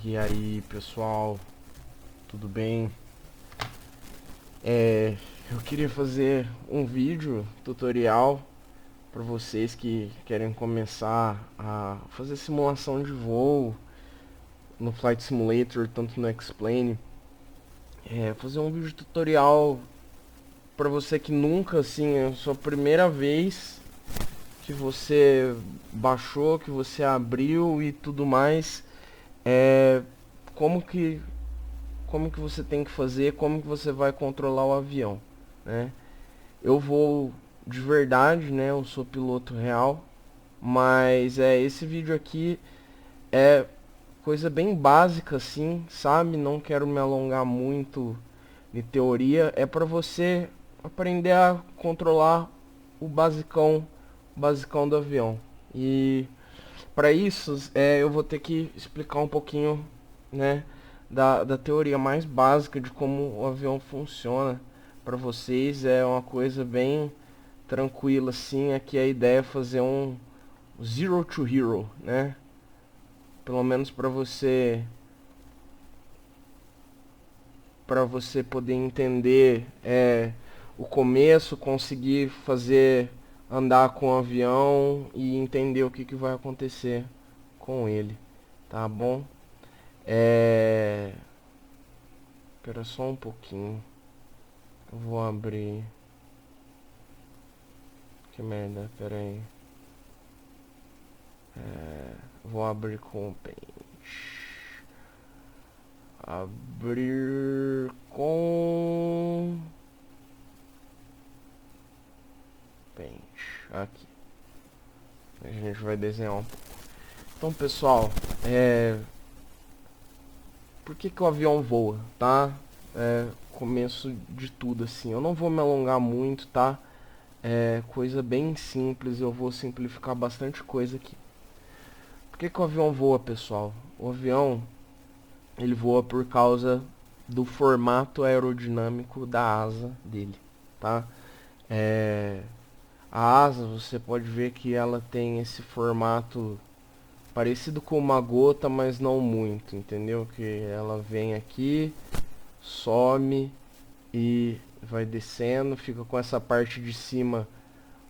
E aí, pessoal, tudo bem? Eu queria fazer um vídeo tutorial para vocês que querem começar a fazer simulação de voo no Flight Simulator, tanto no X-Plane. Fazer um vídeo tutorial para você que nunca, assim, é a sua primeira vez que você baixou, que você abriu e tudo mais. É, como que como que você tem que fazer, como que você vai controlar o avião, né? Eu vou de verdade, né? Eu sou piloto real, mas esse vídeo aqui é coisa bem básica assim, sabe? Não quero me alongar muito de teoria, é para você aprender a controlar o basicão do avião. E para isso, eu vou ter que explicar um pouquinho, né, da teoria mais básica de como o avião funciona. Para vocês é uma coisa bem tranquila, assim. Aqui a ideia é fazer um Zero to Hero, né? Pelo menos para você poder entender o começo, conseguir fazer andar com o avião e entender o que vai acontecer com ele, tá bom? É... Espera só um pouquinho. Eu vou abrir. Que merda, pera aí. Vou abrir com o Paint. Abrir com Paint. Aqui. A gente vai desenhar um pouco. Então, pessoal, por que o avião voa, tá? Começo de tudo assim. Eu não vou me alongar muito, tá? É coisa bem simples, eu vou simplificar bastante coisa aqui. Por que o avião voa, pessoal? O avião, ele voa por causa do formato aerodinâmico da asa dele, tá? É, a asa, você pode ver que ela tem esse formato parecido com uma gota, mas não muito, entendeu? Que ela vem aqui, some e vai descendo, fica com essa parte de cima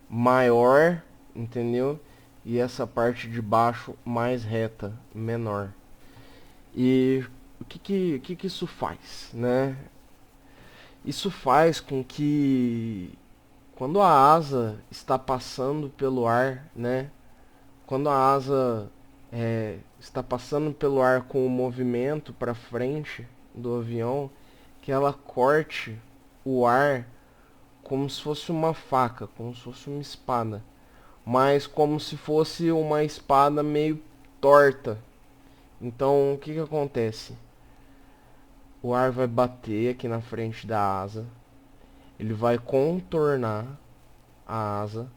maior, entendeu? E essa parte de baixo mais reta, menor. E o que isso faz, né? Isso faz com que quando a asa está passando pelo ar, né? Quando a asa está passando pelo ar com o movimento para frente do avião, que ela corte o ar como se fosse uma faca, como se fosse uma espada, mas como se fosse uma espada meio torta. Então, o que acontece? O ar vai bater aqui na frente da asa, ele vai contornar a asa,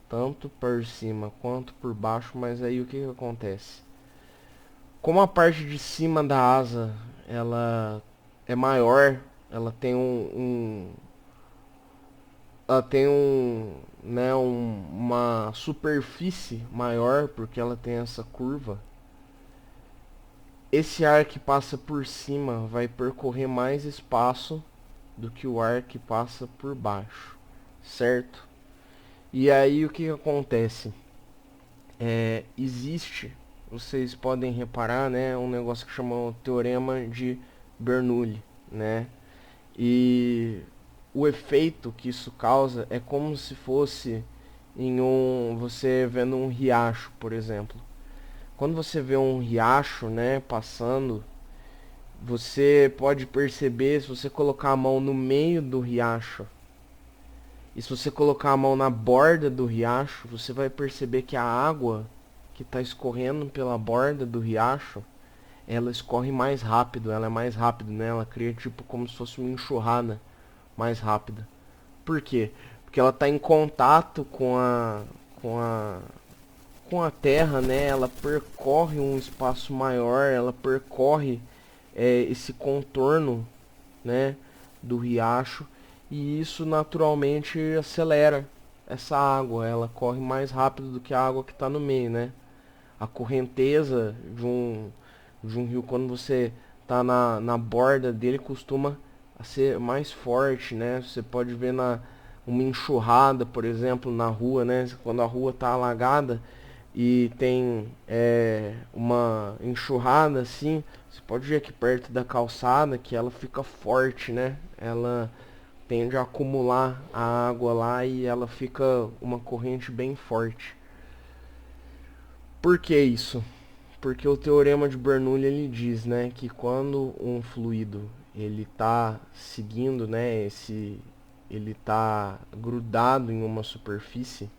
tanto por cima quanto por baixo, mas aí o que acontece? Como a parte de cima da asa ela é maior, ela tem ela tem uma superfície maior porque ela tem essa curva. Esse ar que passa por cima vai percorrer mais espaço do que o ar que passa por baixo, certo? E aí o que acontece? Existe, vocês podem reparar, né, um negócio que chama o Teorema de Bernoulli, né? E o efeito que isso causa é como se fosse você vendo um riacho, por exemplo. Quando você vê um riacho, né, passando, você pode perceber, se você colocar a mão no meio do riacho e se você colocar a mão na borda do riacho, você vai perceber que a água que está escorrendo pela borda do riacho, ela escorre mais rápido, ela é mais rápida, né? Ela cria tipo como se fosse uma enxurrada mais rápida. Por quê? Porque ela está em contato com a com a terra, né? Ela percorre um espaço maior, ela percorre esse contorno, né, do riacho, e isso naturalmente acelera essa água, ela corre mais rápido do que a água que está no meio, né? A correnteza de um rio, quando você tá na borda dele, costuma ser mais forte, né? Você pode ver uma enxurrada, por exemplo, na rua, né? Quando a rua tá alagada e tem uma enxurrada assim, você pode ver aqui perto da calçada que ela fica forte, né? Ela tende a acumular a água lá e ela fica uma corrente bem forte. Por que isso? Porque o teorema de Bernoulli ele diz, né, que quando um fluido ele está seguindo, né, ele está grudado em uma superfície,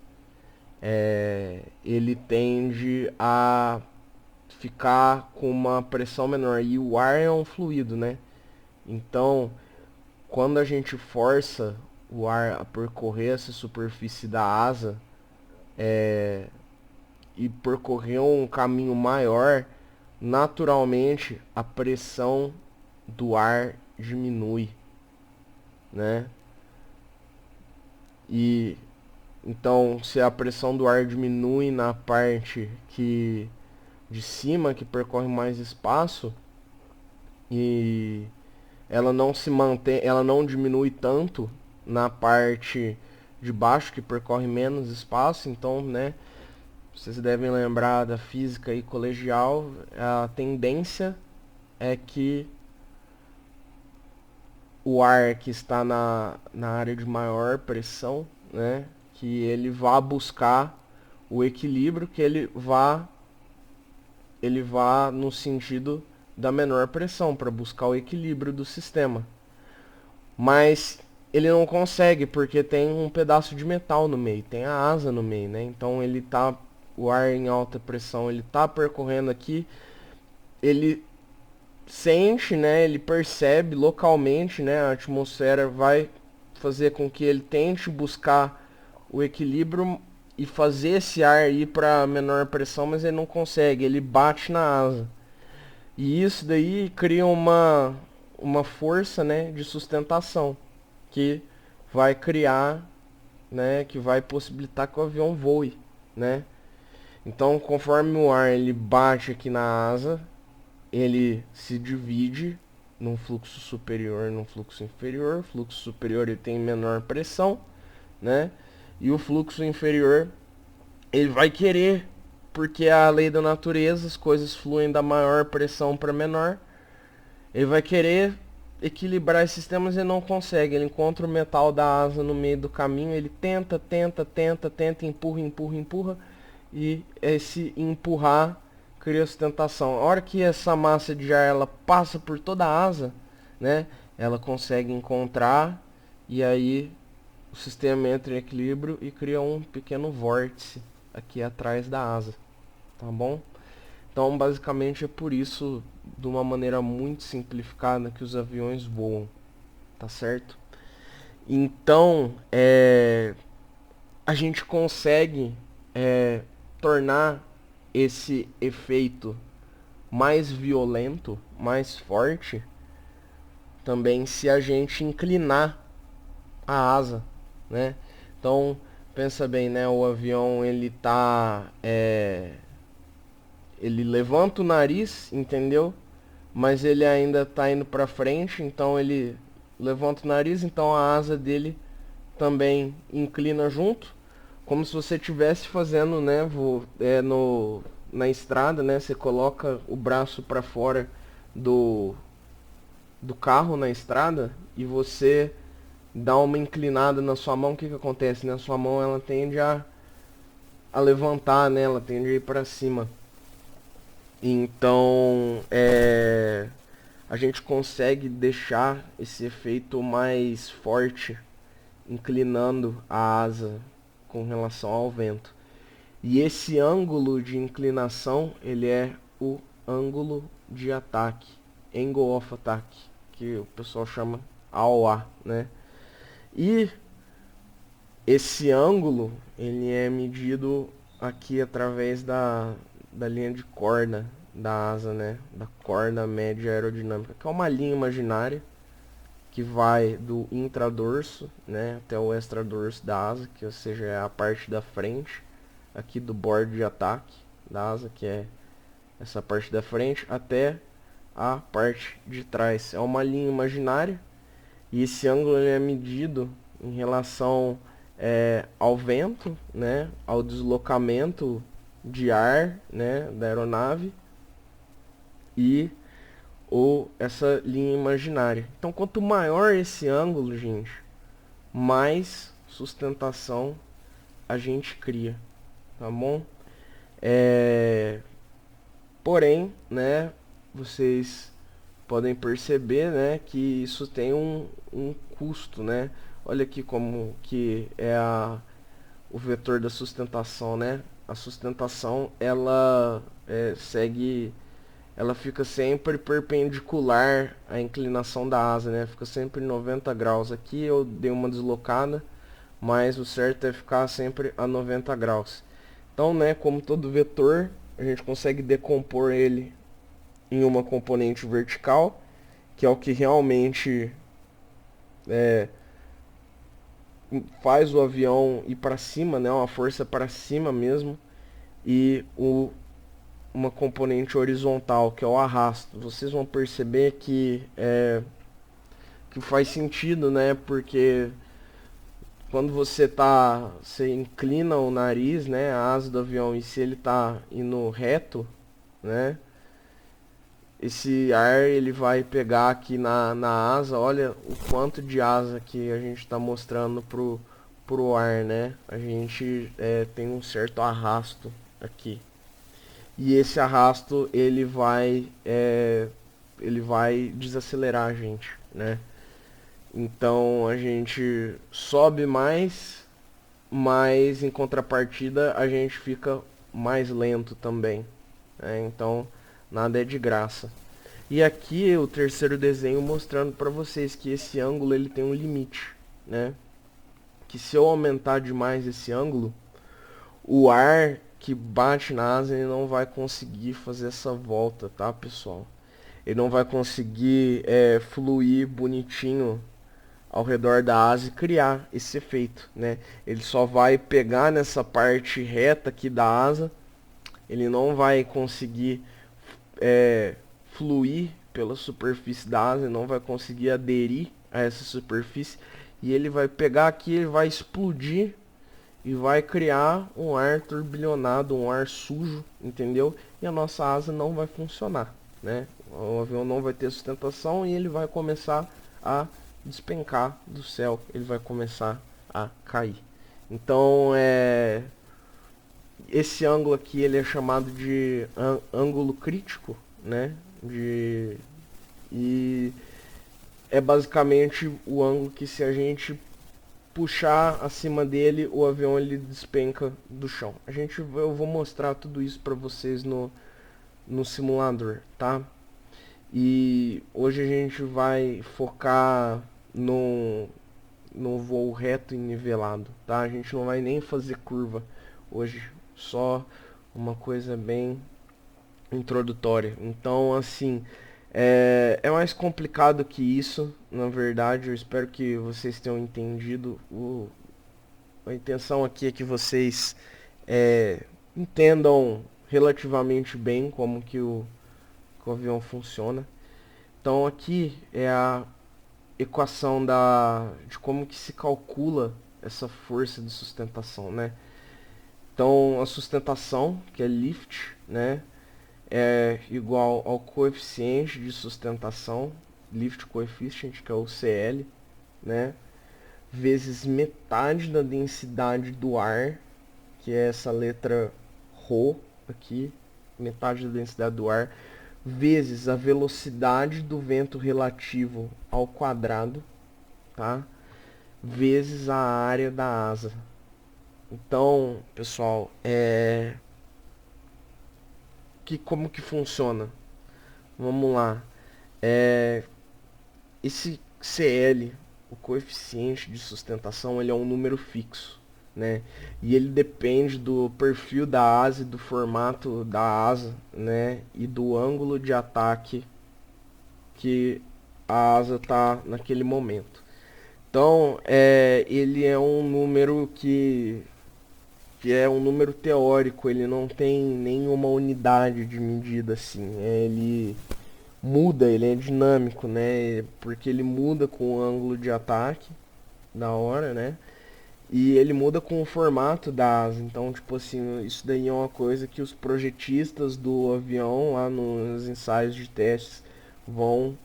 ele tende a ficar com uma pressão menor. E o ar é um fluido, né? Então, quando a gente força o ar a percorrer essa superfície da asa e percorrer um caminho maior, naturalmente a pressão do ar diminui, né? E então, se a pressão do ar diminui na parte que de cima, que percorre mais espaço, e ela não se mantém, ela não diminui tanto na parte de baixo que percorre menos espaço, então, né, vocês devem lembrar da física e colegial, a tendência é que o ar que está na área de maior pressão, né, que ele vá buscar o equilíbrio, que ele vá no sentido da menor pressão para buscar o equilíbrio do sistema. Mas ele não consegue porque tem um pedaço de metal no meio, tem a asa no meio, né? Então ele tá o ar em alta pressão, ele tá percorrendo aqui, ele sente, né? Ele percebe localmente, né? A atmosfera vai fazer com que ele tente buscar o equilíbrio e fazer esse ar ir para menor pressão, mas ele não consegue, ele bate na asa. E isso daí cria uma força, né, de sustentação que vai criar, né, que vai possibilitar que o avião voe, né? Então, conforme o ar ele bate aqui na asa, ele se divide num fluxo superior e num fluxo inferior. O fluxo superior ele tem menor pressão, né? E o fluxo inferior ele vai querer, porque é a lei da natureza, as coisas fluem da maior pressão para menor. Ele vai querer equilibrar esses sistemas e não consegue. Ele encontra o metal da asa no meio do caminho, ele tenta, empurra, empurra, empurra. E esse empurrar cria sustentação. A hora que essa massa de ar ela passa por toda a asa, né? Ela consegue encontrar e aí o sistema entra em equilíbrio e cria um pequeno vórtice aqui atrás da asa, tá bom? Então, basicamente é por isso, de uma maneira muito simplificada, que os aviões voam, tá certo? Então, a gente consegue tornar esse efeito mais violento, mais forte, também se a gente inclinar a asa, né? Então, pensa bem, né? O avião ele levanta o nariz, entendeu? Mas ele ainda está indo para frente, então ele levanta o nariz, então a asa dele também inclina junto, como se você estivesse fazendo, né, na estrada, né, você coloca o braço para fora do, do carro na estrada e você dá uma inclinada na sua mão, o que que acontece? Na sua mão ela tende a levantar, né, ela tende a ir para cima. Então, a gente consegue deixar esse efeito mais forte, inclinando a asa com relação ao vento. E esse ângulo de inclinação, ele é o ângulo de ataque, angle of attack, que o pessoal chama AOA, né? E esse ângulo, ele é medido aqui através da linha de corda da asa, né? Da corda média aerodinâmica, que é uma linha imaginária que vai do intradorso, né, até o extradorso da asa, que ou seja, é a parte da frente aqui do bordo de ataque da asa, que é essa parte da frente, até a parte de trás. É uma linha imaginária e esse ângulo ele é medido em relação ao vento, né, ao deslocamento de ar, né, da aeronave e ou essa linha imaginária. Então, quanto maior esse ângulo, gente, mais sustentação a gente cria, tá bom? Porém, né, vocês podem perceber, né, que isso tem um custo, né? Olha aqui como que é o vetor da sustentação, né? A sustentação, ela ela fica sempre perpendicular à inclinação da asa, né? Fica sempre 90 graus. Aqui eu dei uma deslocada, mas o certo é ficar sempre a 90 graus. Então, né, como todo vetor, a gente consegue decompor ele em uma componente vertical, que é o que realmente faz o avião ir para cima, né, uma força para cima mesmo, e uma componente horizontal, que é o arrasto. Vocês vão perceber que faz sentido, né, porque quando você inclina o nariz, né, a asa do avião, e se ele está indo reto, né, esse ar ele vai pegar aqui na asa. Olha o quanto de asa que a gente está mostrando pro ar, né? A gente tem um certo arrasto aqui. E esse arrasto ele vai desacelerar a gente, né? Então a gente sobe mais, mas em contrapartida a gente fica mais lento também, né? Então nada é de graça. E aqui o terceiro desenho mostrando para vocês que esse ângulo ele tem um limite, né? Que se eu aumentar demais esse ângulo, o ar que bate na asa ele não vai conseguir fazer essa volta, tá, pessoal? Ele não vai conseguir fluir bonitinho ao redor da asa e criar esse efeito, né? Ele só vai pegar nessa parte reta aqui da asa, ele não vai conseguir fluir pela superfície da asa, não vai conseguir aderir a essa superfície, e ele vai pegar aqui, ele vai explodir e vai criar um ar turbilhonado, um ar sujo, entendeu? E a nossa asa não vai funcionar, né? O avião não vai ter sustentação e ele vai começar a despencar do céu, ele vai começar a cair. Então, esse ângulo aqui ele é chamado de ângulo crítico, né? E é basicamente o ângulo que, se a gente puxar acima dele, o avião ele despenca do chão. Eu vou mostrar tudo isso para vocês no simulador, tá? E hoje a gente vai focar no voo reto e nivelado, tá? A gente não vai nem fazer curva hoje, só uma coisa bem introdutória. Então, assim, é mais complicado que isso, na verdade. Eu espero que vocês tenham entendido. A intenção aqui é que vocês entendam relativamente bem como que o avião funciona. Então, aqui é a equação de como que se calcula essa força de sustentação, né? Então, a sustentação, que é lift, né, é igual ao coeficiente de sustentação, lift coefficient, que é o CL, né, vezes metade da densidade do ar, que é essa letra ρ aqui, metade da densidade do ar, vezes a velocidade do vento relativo ao quadrado, tá? Vezes a área da asa. Então, pessoal, como que funciona? Vamos lá. Esse CL, o coeficiente de sustentação, ele é um número fixo, né? E ele depende do perfil da asa e do formato da asa, né? E do ângulo de ataque que a asa está naquele momento. Então, ele é um número que que é um número teórico, ele não tem nenhuma unidade de medida assim. Ele muda, ele é dinâmico, né? Porque ele muda com o ângulo de ataque da hora, né? E ele muda com o formato da asa. Então, tipo assim, isso daí é uma coisa que os projetistas do avião lá nos ensaios de testes vão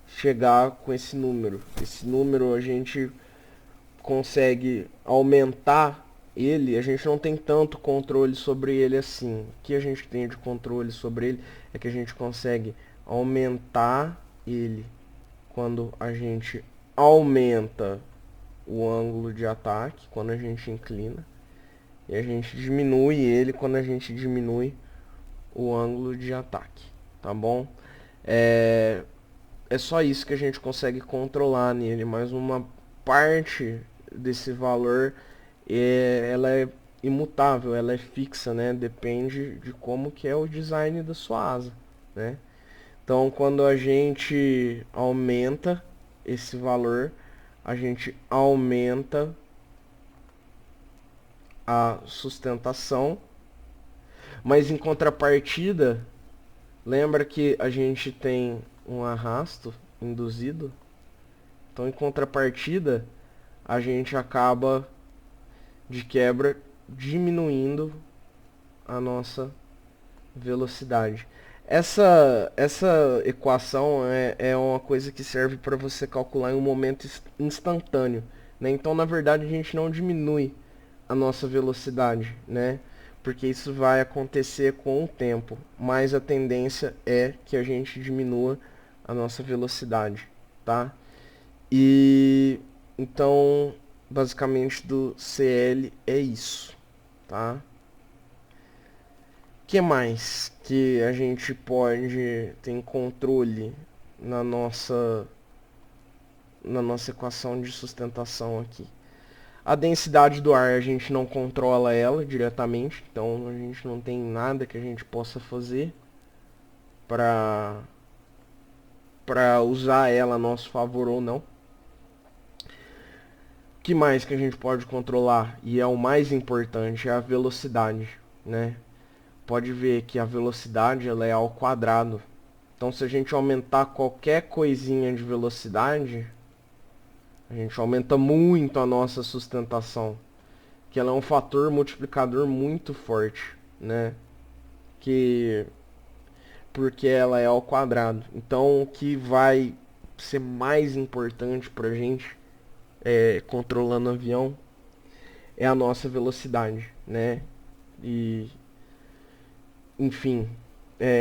chegar com esse número. Esse número a gente consegue aumentar ele, a gente não tem tanto controle sobre ele assim. O que a gente tem de controle sobre ele é que a gente consegue aumentar ele quando a gente aumenta o ângulo de ataque, quando a gente inclina, e a gente diminui ele quando a gente diminui o ângulo de ataque, tá bom? É só isso que a gente consegue controlar nele, mas uma parte desse valor ela é imutável, ela é fixa, né? Depende de como que é o design da sua asa, né? Então, quando a gente aumenta esse valor, a gente aumenta a sustentação, mas em contrapartida, lembra que a gente tem um arrasto induzido? Então, em contrapartida, a gente acaba de quebra diminuindo a nossa velocidade. Essa equação é uma coisa que serve para você calcular em um momento instantâneo, né? Então, na verdade, a gente não diminui a nossa velocidade, né? Porque isso vai acontecer com o tempo, mas a tendência é que a gente diminua a nossa velocidade, tá? E então, basicamente do CL é isso, tá? Que mais que a gente pode ter controle na nossa equação de sustentação aqui? A densidade do ar a gente não controla ela diretamente, então a gente não tem nada que a gente possa fazer para usar ela a nosso favor ou não. O que mais que a gente pode controlar, e é o mais importante, é a velocidade, né? Pode ver que a velocidade ela é ao quadrado. Então, se a gente aumentar qualquer coisinha de velocidade, a gente aumenta muito a nossa sustentação, que ela é um fator multiplicador muito forte, né? Que porque ela é ao quadrado. Então, o que vai ser mais importante pra gente controlando o avião é a nossa velocidade, né? E enfim,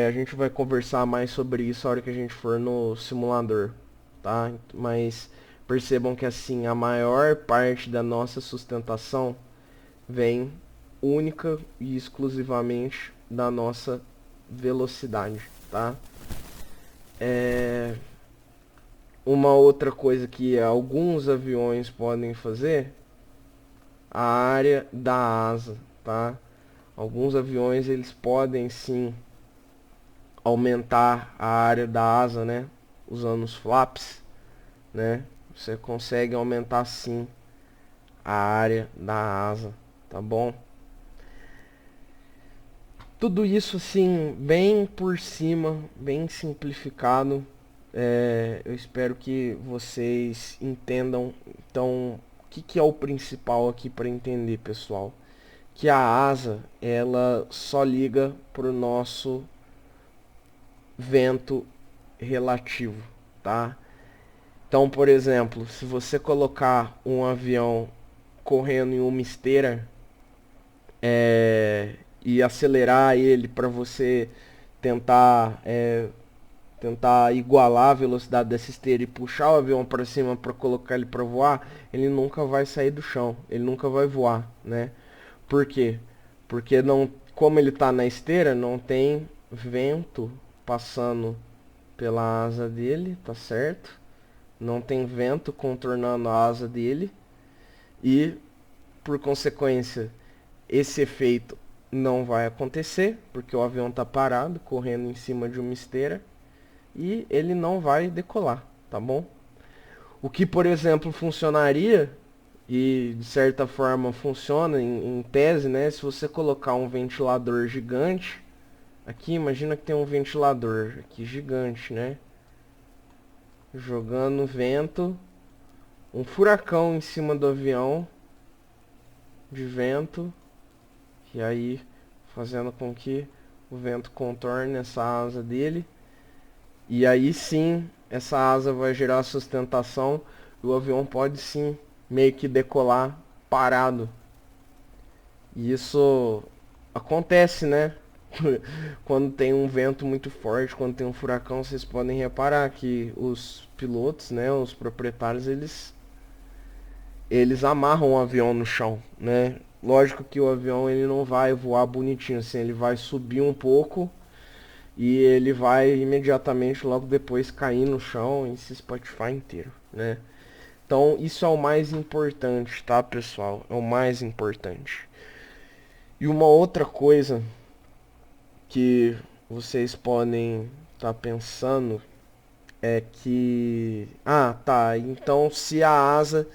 a gente vai conversar mais sobre isso a hora que a gente for no simulador, tá? Mas percebam que assim, a maior parte da nossa sustentação vem única e exclusivamente da nossa velocidade, tá? Uma outra coisa que alguns aviões podem fazer, a área da asa, tá? Alguns aviões eles podem sim aumentar a área da asa, né? Usando os flaps, né? Você consegue aumentar sim a área da asa, tá bom? Tudo isso assim, bem por cima, bem simplificado. Eu espero que vocês entendam. Então, o que é o principal aqui para entender, pessoal? Que a asa, ela só liga para o nosso vento relativo, tá? Então, por exemplo, se você colocar um avião correndo em uma esteira e acelerar ele para você tentar tentar igualar a velocidade dessa esteira e puxar o avião para cima para colocar ele para voar, ele nunca vai sair do chão, ele nunca vai voar, né? Por quê? Porque não, como ele está na esteira, não tem vento passando pela asa dele, tá certo? Não tem vento contornando a asa dele e, por consequência, esse efeito não vai acontecer, porque o avião está parado, correndo em cima de uma esteira e ele não vai decolar, tá bom? O que, por exemplo, funcionaria E de certa forma funciona em tese, né? Se você colocar um ventilador gigante aqui, imagina que tem um ventilador aqui gigante, né? Jogando vento, um furacão em cima do avião de vento, e aí fazendo com que o vento contorne essa asa dele. E aí sim, essa asa vai gerar sustentação e o avião pode sim meio que decolar parado. E isso acontece, né? Quando tem um vento muito forte, quando tem um furacão, vocês podem reparar que os pilotos, né, os proprietários, eles amarram o avião no chão, né? Lógico que o avião ele não vai voar bonitinho, assim, ele vai subir um pouco e ele vai imediatamente logo depois cair no chão e se espatifar inteiro, né? Então isso é o mais importante, tá, pessoal? É o mais importante. E uma outra coisa que vocês podem estar pensando é que, tá, então se a asa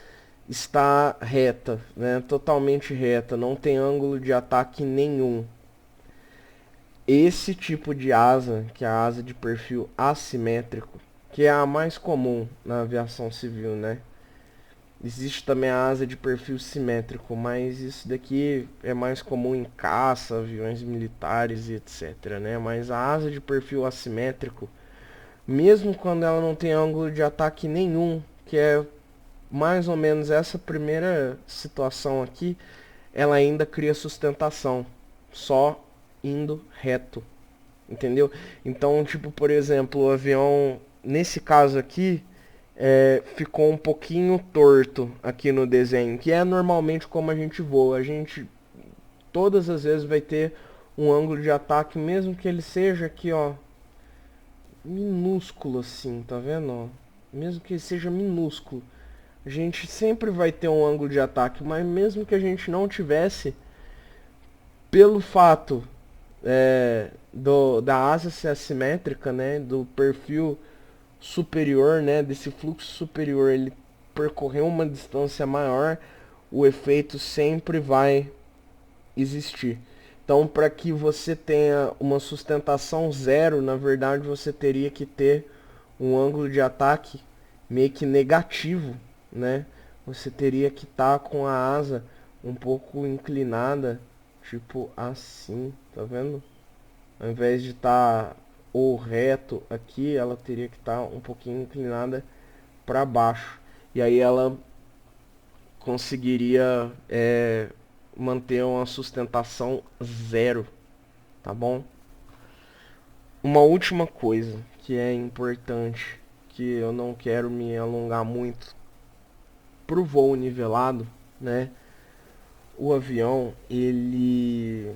está reta, né, totalmente reta, não tem ângulo de ataque nenhum. Esse tipo de asa, que é a asa de perfil assimétrico, que é a mais comum na aviação civil, né? Existe também a asa de perfil simétrico, mas isso daqui é mais comum em caça, aviões militares e etc, né? Mas a asa de perfil assimétrico, mesmo quando ela não tem ângulo de ataque nenhum, que é mais ou menos essa primeira situação aqui, ela ainda cria sustentação, só indo reto, entendeu? Então, tipo, por exemplo, o avião, nesse caso aqui, ficou um pouquinho torto aqui no desenho, que é normalmente como a gente voa. A gente todas as vezes vai ter um ângulo de ataque, mesmo que ele seja aqui, ó, minúsculo assim, tá vendo? Ó? Mesmo que ele seja minúsculo, a gente sempre vai ter um ângulo de ataque, mas mesmo que a gente não tivesse, pelo fato da asa ser assimétrica, né, do perfil superior, né, desse fluxo superior, ele percorrer uma distância maior, o efeito sempre vai existir. Então, para que você tenha uma sustentação zero, na verdade você teria que ter um ângulo de ataque meio que negativo, né? Você teria que estar com a asa um pouco inclinada, tipo assim, tá vendo? Ao invés de estar ou reto aqui, ela teria que estar um pouquinho inclinada para baixo. E aí ela conseguiria manter uma sustentação zero, tá bom? Uma última coisa que é importante, que eu não quero me alongar muito, pro voo nivelado, né? O avião, ele...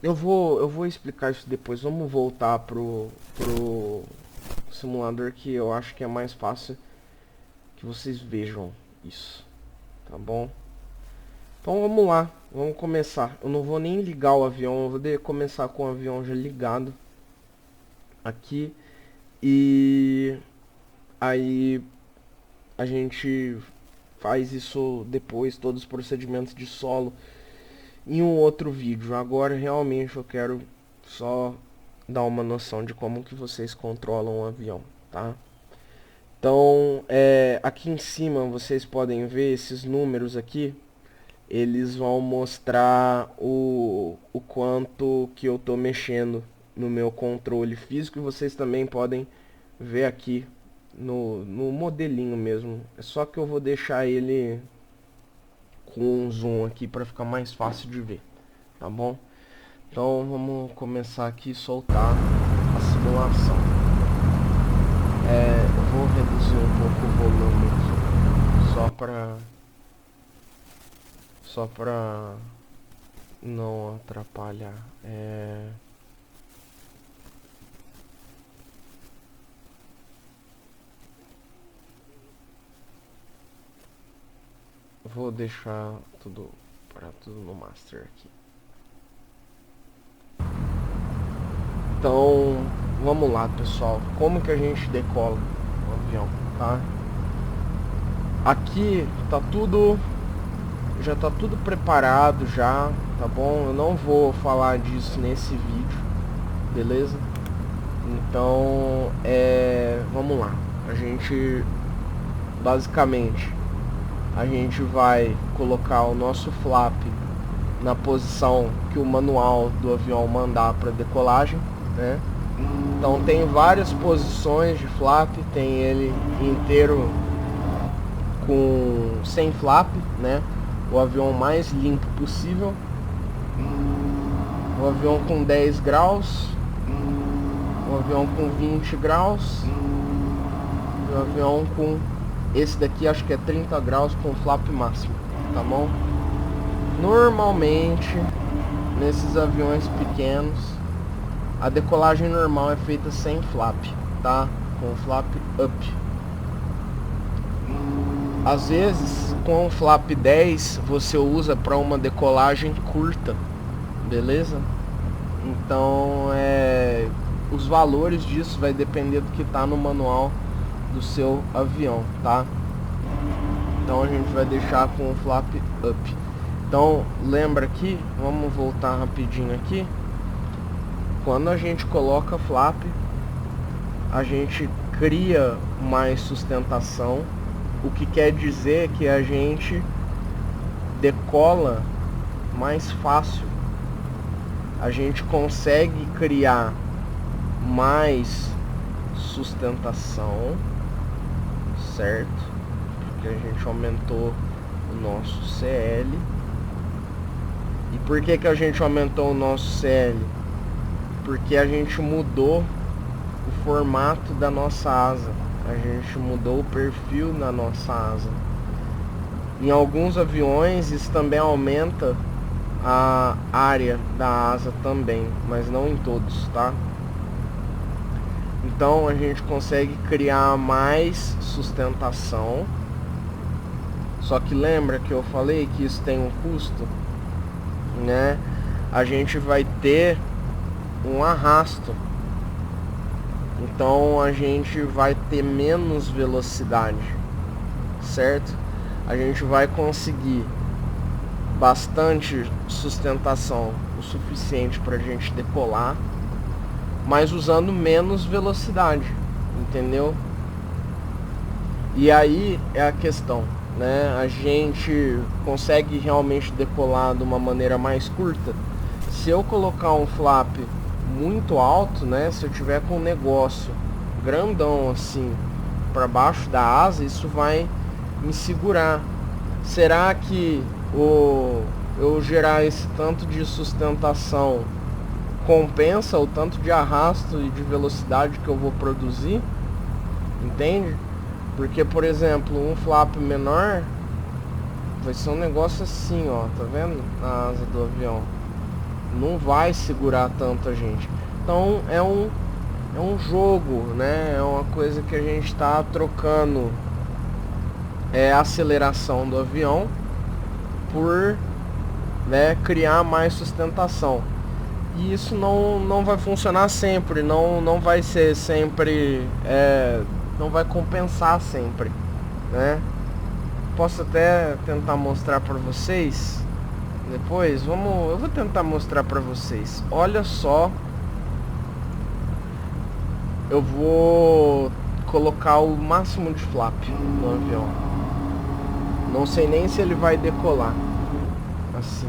Eu vou explicar isso depois. Vamos voltar pro simulador, que eu acho que é mais fácil que vocês vejam isso, tá bom? Então vamos lá, vamos começar. Eu não vou nem ligar o avião, eu vou começar com o avião já ligado aqui. E aí a gente faz isso depois, todos os procedimentos de solo, em um outro vídeo. Agora realmente eu quero só dar uma noção de como que vocês controlam o avião, tá? Então, aqui em cima vocês podem ver esses números aqui. Eles vão mostrar o quanto que eu tô mexendo no meu controle físico. E vocês também podem ver aqui no modelinho mesmo. É só que eu vou deixar ele com um zoom aqui para ficar mais fácil de ver, tá bom? Então vamos começar aqui e soltar a simulação. Eu vou reduzir um pouco o volume aqui, só pra não atrapalhar. Vou deixar tudo no master aqui. Então, vamos lá, pessoal. Como que a gente decola o avião, tá? Aqui tá tudo, já tá tudo preparado já, tá bom? Eu não vou falar disso nesse vídeo, beleza? Então, vamos lá. A gente, basicamente, a gente vai colocar o nosso flap na posição que o manual do avião mandar para decolagem, né? Então tem várias posições de flap, tem ele inteiro com sem flap, né? O avião mais limpo possível. O avião com 10 graus, o avião com 20 graus, e o avião com esse daqui acho que é 30 graus com flap máximo, tá bom? Normalmente nesses aviões pequenos a decolagem normal é feita sem flap, tá? Com flap up. Às vezes com o flap 10 você usa para uma decolagem curta, beleza? Então os valores disso vai depender do que tá no manual do seu avião, tá? Então a gente vai deixar com o flap up. Então lembra aqui, vamos voltar rapidinho aqui. Quando a gente coloca flap, a gente cria mais sustentação, o que quer dizer que a gente decola mais fácil. A gente consegue criar mais sustentação, certo? Porque a gente aumentou o nosso CL. E por que a gente aumentou o nosso CL? Porque a gente mudou o formato da nossa asa, a gente mudou o perfil da nossa asa. Em alguns aviões isso também aumenta a área da asa também, mas não em todos, tá? Então a gente consegue criar mais sustentação. Só que lembra que eu falei que isso tem um custo, né? A gente vai ter um arrasto, então a gente vai ter menos velocidade, certo? A gente vai conseguir bastante sustentação, o suficiente para a gente decolar, mas usando menos velocidade, entendeu? E aí é a questão, né? A gente consegue realmente decolar de uma maneira mais curta. Se eu colocar um flap muito alto, né? Se eu tiver com um negócio grandão assim para baixo da asa, isso vai me segurar. Será que eu gerar esse tanto de sustentação compensa o tanto de arrasto e de velocidade que eu vou produzir? Entende? Porque, por exemplo, um flap menor vai ser um negócio assim, ó, tá vendo? Na asa do avião não vai segurar tanta gente. Então é um jogo, né? É uma coisa que a gente está trocando a aceleração do avião por, né, criar mais sustentação. E isso não vai funcionar sempre, não vai ser sempre, não vai compensar sempre, né? Posso até tentar mostrar para vocês depois. Eu vou tentar mostrar para vocês. Olha só, eu vou colocar o máximo de flap no avião. Não sei nem se ele vai decolar assim.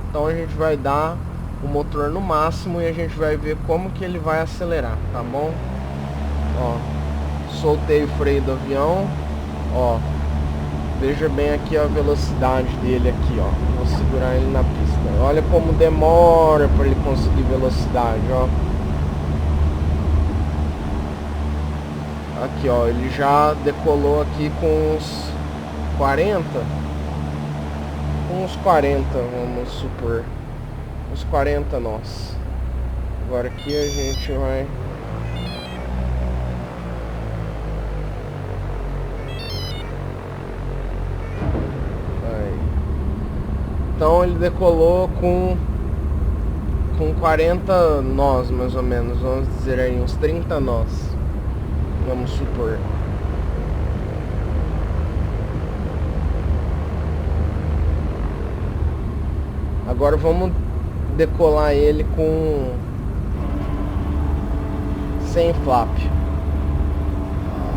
Então a gente vai dar o motor no máximo e a gente vai ver como que ele vai acelerar, tá bom? Ó, soltei o freio do avião, ó. Veja bem aqui a velocidade dele aqui, ó. Vou segurar ele na pista. Olha como demora para ele conseguir velocidade, ó. Aqui, ó, ele já decolou aqui com uns 40. Com uns 40, vamos supor. Uns 40 nós. Agora aqui a gente vai... Então ele decolou com 40 nós, mais ou menos, vamos dizer aí, uns 30 nós, vamos supor. Agora vamos decolar ele com sem flap.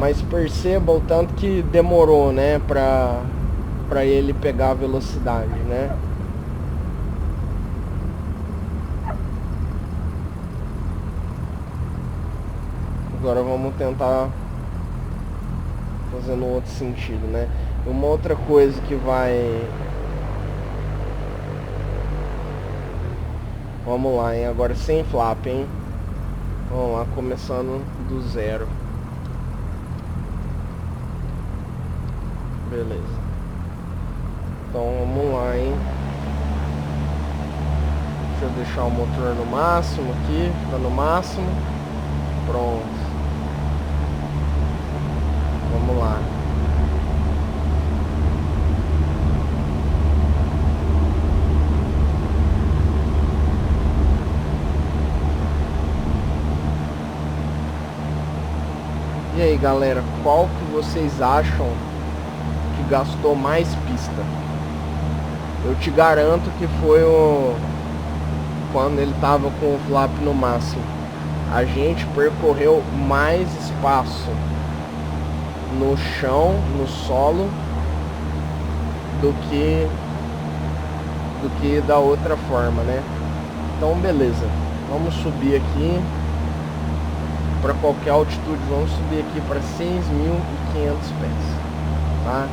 Mas perceba o tanto que demorou, né, pra ele pegar a velocidade, né? Agora vamos tentar fazer no outro sentido, né? Uma outra coisa que vai... Vamos lá, hein? Agora sem flap, hein? Vamos lá, começando do zero. Beleza. Então vamos lá, hein? Deixa eu deixar o motor no máximo aqui. Tá no máximo. Pronto. Vamos lá. E aí, galera, qual que vocês acham que gastou mais pista? Eu te garanto que foi quando ele tava com o flap no máximo. A gente percorreu mais espaço no chão, no solo, do que da outra forma, né? Então beleza, vamos subir aqui para qualquer altitude, vamos subir aqui para 6.500 pés, tá?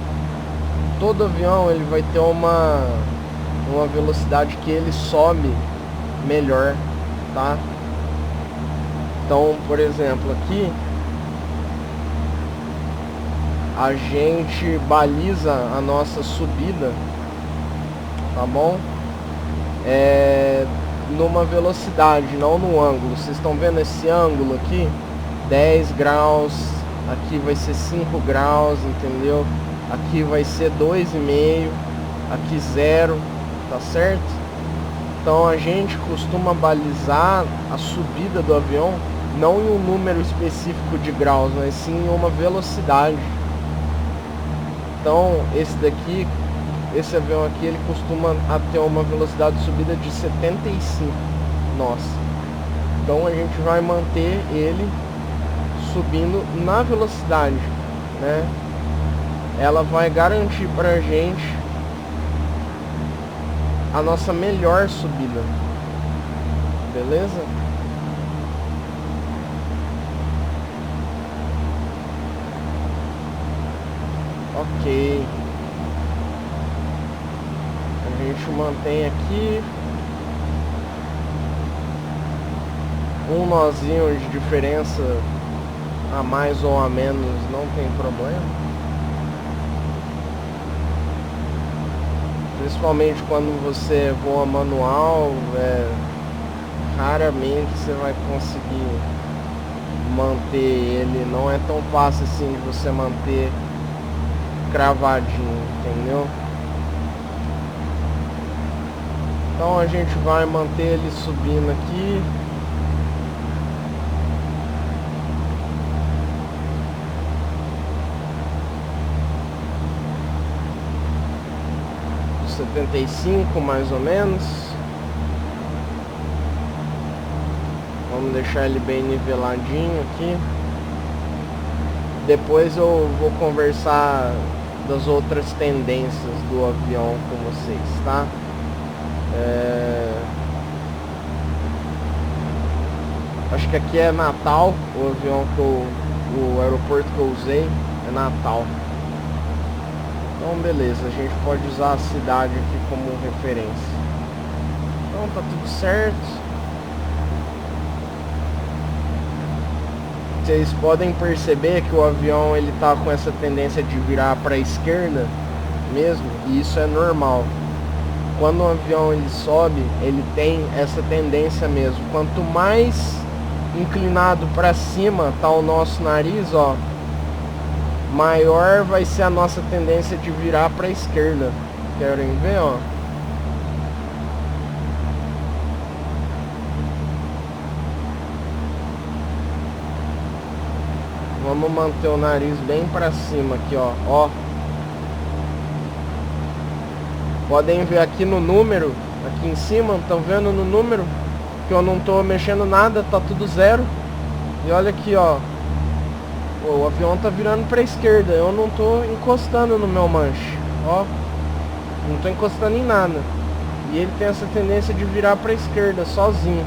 Todo avião ele vai ter uma velocidade que ele sobe melhor, tá? Então, por exemplo, aqui a gente baliza a nossa subida, tá bom? Numa velocidade, não no ângulo. Vocês estão vendo esse ângulo aqui? 10 graus, aqui vai ser 5 graus, entendeu? Aqui vai ser 2,5, aqui 0, tá certo? Então a gente costuma balizar a subida do avião não em um número específico de graus, mas sim em uma velocidade. Então esse avião aqui, ele costuma ter uma velocidade de subida de 75 nós. Então a gente vai manter ele subindo na velocidade, né? Ela vai garantir pra gente a nossa melhor subida. Beleza? Ok. A gente mantém aqui um nozinho de diferença a mais ou a menos, não tem problema. Principalmente quando você voa manual, raramente você vai conseguir manter ele. Não é tão fácil assim de você manter cravadinho, entendeu? Então a gente vai manter ele subindo aqui. Dos 75 mais ou menos. Vamos deixar ele bem niveladinho aqui. Depois eu vou conversar das outras tendências do avião com vocês, tá? Acho que aqui é Natal, o avião o aeroporto que eu usei é Natal. Então beleza, a gente pode usar a cidade aqui como referência. Então tá tudo certo. Vocês podem perceber que o avião ele tá com essa tendência de virar para a esquerda mesmo, e isso é normal. Quando o avião ele sobe, ele tem essa tendência mesmo. Quanto mais inclinado para cima tá o nosso nariz, ó, maior vai ser a nossa tendência de virar para a esquerda. Querem ver, ó? Vamos manter o nariz bem para cima aqui, ó. Podem ver aqui no número Aqui em cima, estão vendo no número que eu não tô mexendo nada, tá tudo zero. E olha aqui, ó, o avião tá virando pra esquerda, eu não tô encostando no meu manche, ó, não tô encostando em nada. E ele tem essa tendência de virar pra esquerda sozinho.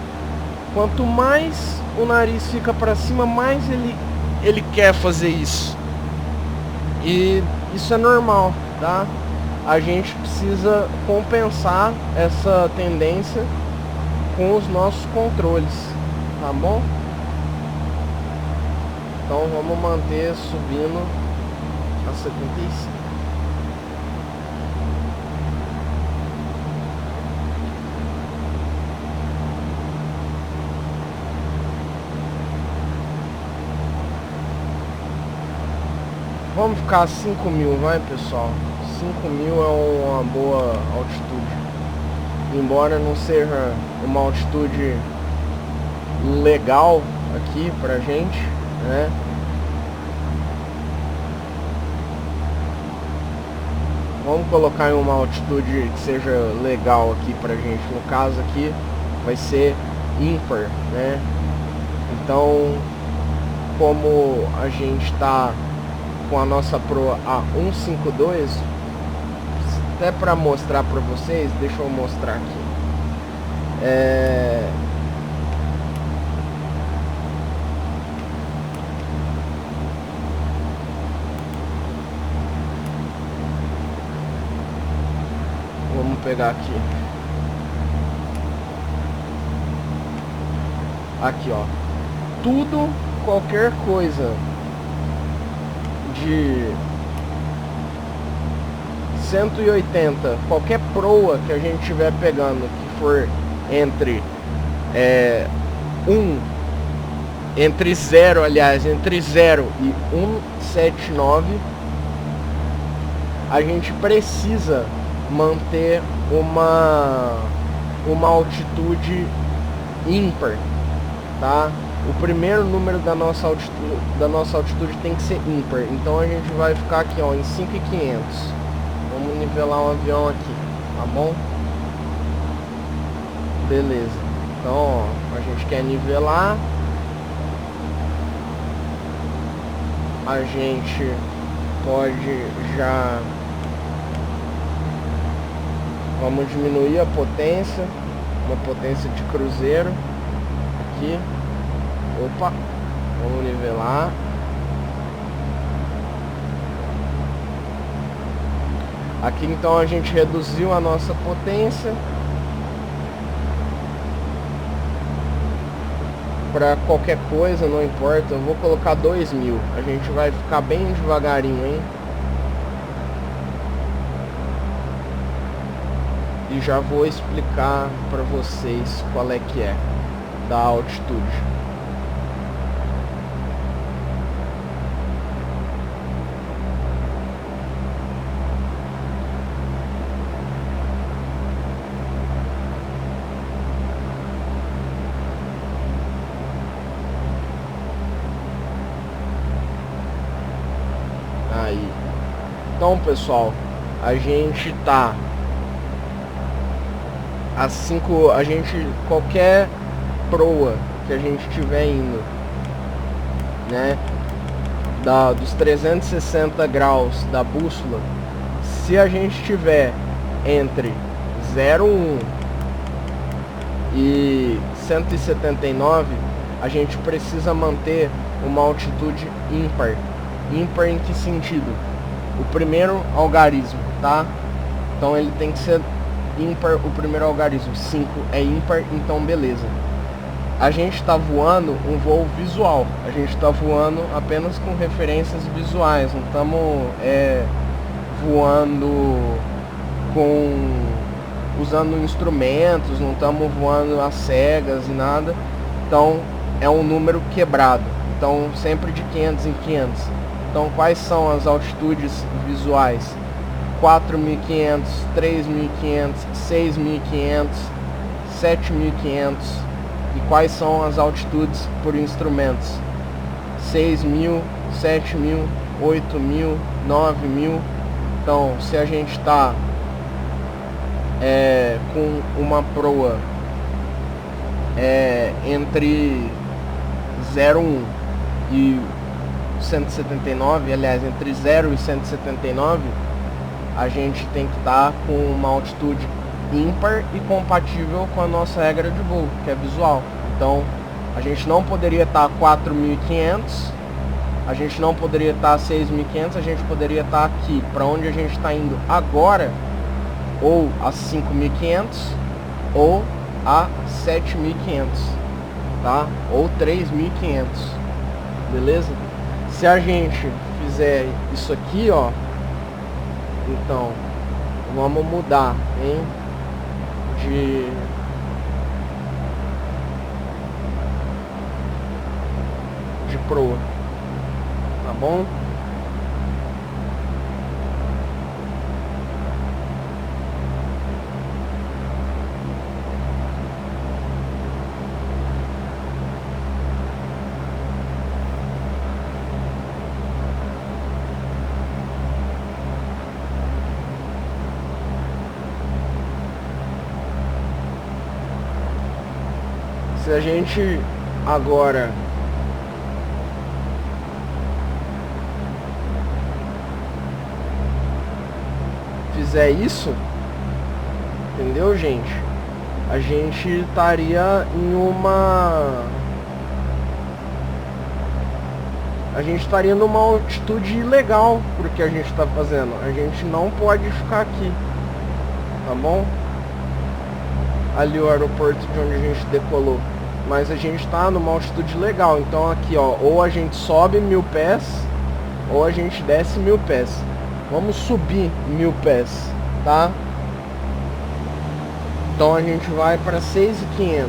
Quanto mais o nariz fica pra cima, mais ele quer fazer isso. E isso é normal, tá? A gente precisa compensar essa tendência com os nossos controles, tá bom? Então vamos manter subindo a 75. Vamos ficar a 5.000, vai pessoal. 5.000 é uma boa altitude. Embora não seja uma altitude legal aqui pra gente, né? Vamos colocar em uma altitude que seja legal aqui pra gente. No caso aqui vai ser ímpar, né? Então, como a gente tá com a nossa proa a 152, até para mostrar para vocês, deixa eu mostrar aqui. Vamos pegar aqui. Aqui, ó. Tudo, qualquer coisa de 180, qualquer proa que a gente estiver pegando que for entre entre 0, aliás, entre 0 e 179, a gente precisa manter uma altitude ímpar, tá? O primeiro número da nossa altitude tem que ser ímpar. Então a gente vai ficar aqui, ó, em 5.500. Vamos nivelar o avião aqui, tá bom? Beleza. Então, ó, a gente quer nivelar. A gente pode já... Vamos diminuir a potência. Uma potência de cruzeiro. Aqui. Opa, vamos nivelar. Aqui então a gente reduziu a nossa potência para qualquer coisa, não importa. Eu vou colocar 2.000. A gente vai ficar bem devagarinho, hein? E já vou explicar para vocês qual é que é da altitude. Aí. Então, pessoal, a gente tá a 5, a gente, qualquer proa que a gente tiver indo, né, dos 360 graus da bússola, se a gente tiver entre 0,1 e 179, a gente precisa manter uma altitude ímpar. Ímpar em que sentido? O primeiro algarismo, tá? Então ele tem que ser ímpar, o primeiro algarismo. 5 é ímpar, então beleza. A gente está voando um voo visual. A gente está voando apenas com referências visuais. Não estamos voando usando instrumentos. Não estamos voando às cegas e nada. Então é um número quebrado. Então sempre de 500 em 500. Então quais são as altitudes visuais? 4.500, 3.500, 6.500, 7.500. E quais são as altitudes por instrumentos? 6.000, 7.000, 8.000, 9.000. Então, se a gente está com uma proa entre 0,1 e 179, aliás, entre 0 e 179, a gente tem que estar com uma altitude ímpar e compatível com a nossa regra de voo, que é visual. Então, a gente não poderia estar a 4.500, a gente não poderia estar a 6.500, a gente poderia estar aqui, para onde a gente está indo agora, ou a 5.500, ou a 7.500, tá? Ou 3.500, beleza? Se a gente fizer isso aqui, ó, então vamos mudar, hein, de proa, tá bom? Se a gente agora fizer isso, entendeu, gente? A gente estaria em uma... A gente estaria numa altitude ilegal pro que a gente está fazendo. A gente não pode ficar aqui, tá bom? Ali o aeroporto de onde a gente decolou. Mas a gente está numa altitude legal. Então aqui, ó, ou a gente sobe 1.000 pés, ou a gente desce 1.000 pés. Vamos subir 1.000 pés, tá? Então a gente vai para 6.500.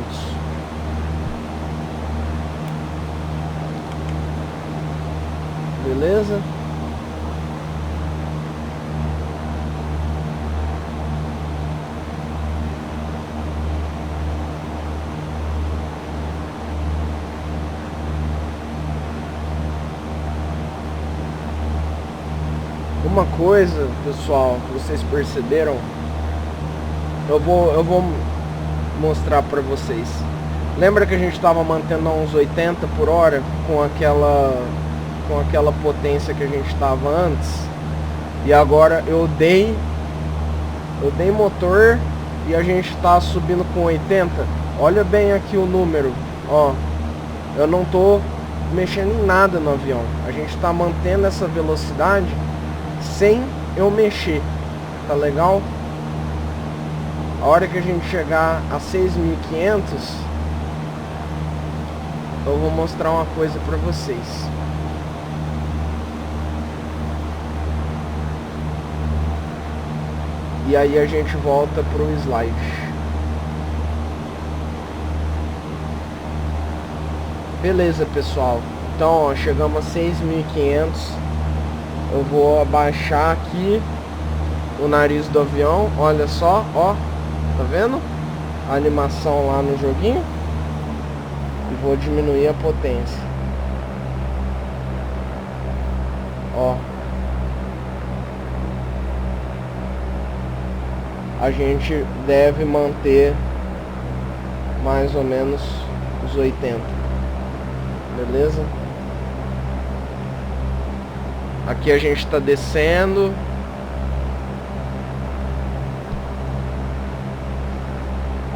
Beleza? Uma coisa, pessoal, que vocês perceberam, eu vou mostrar para vocês. Lembra que a gente estava mantendo a uns 80 por hora com aquela potência que a gente estava antes? E agora eu dei motor e a gente está subindo com 80. Olha bem aqui o número, ó. Eu não tô mexendo em nada no avião. A gente está mantendo essa velocidade sem eu mexer, tá legal? A hora que a gente chegar a 6.500, eu vou mostrar uma coisa pra vocês. E aí a gente volta pro slide. Beleza, pessoal. Então, ó, chegamos a 6.500. Eu vou abaixar aqui o nariz do avião. Olha só, ó. Tá vendo? A animação lá no joguinho. E vou diminuir a potência. Ó. A gente deve manter mais ou menos os 80. Beleza? Aqui a gente está descendo.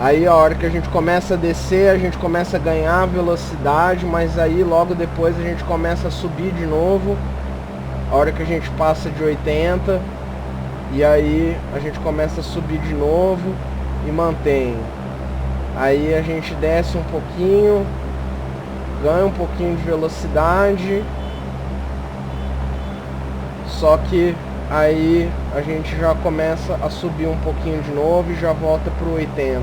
Aí a hora que a gente começa a descer, a gente começa a ganhar velocidade, mas aí logo depois a gente começa a subir de novo. A hora que a gente passa de 80, e aí a gente começa a subir de novo e mantém. Aí a gente desce um pouquinho, ganha um pouquinho de velocidade. Só que aí a gente já começa a subir um pouquinho de novo e já volta para o 80.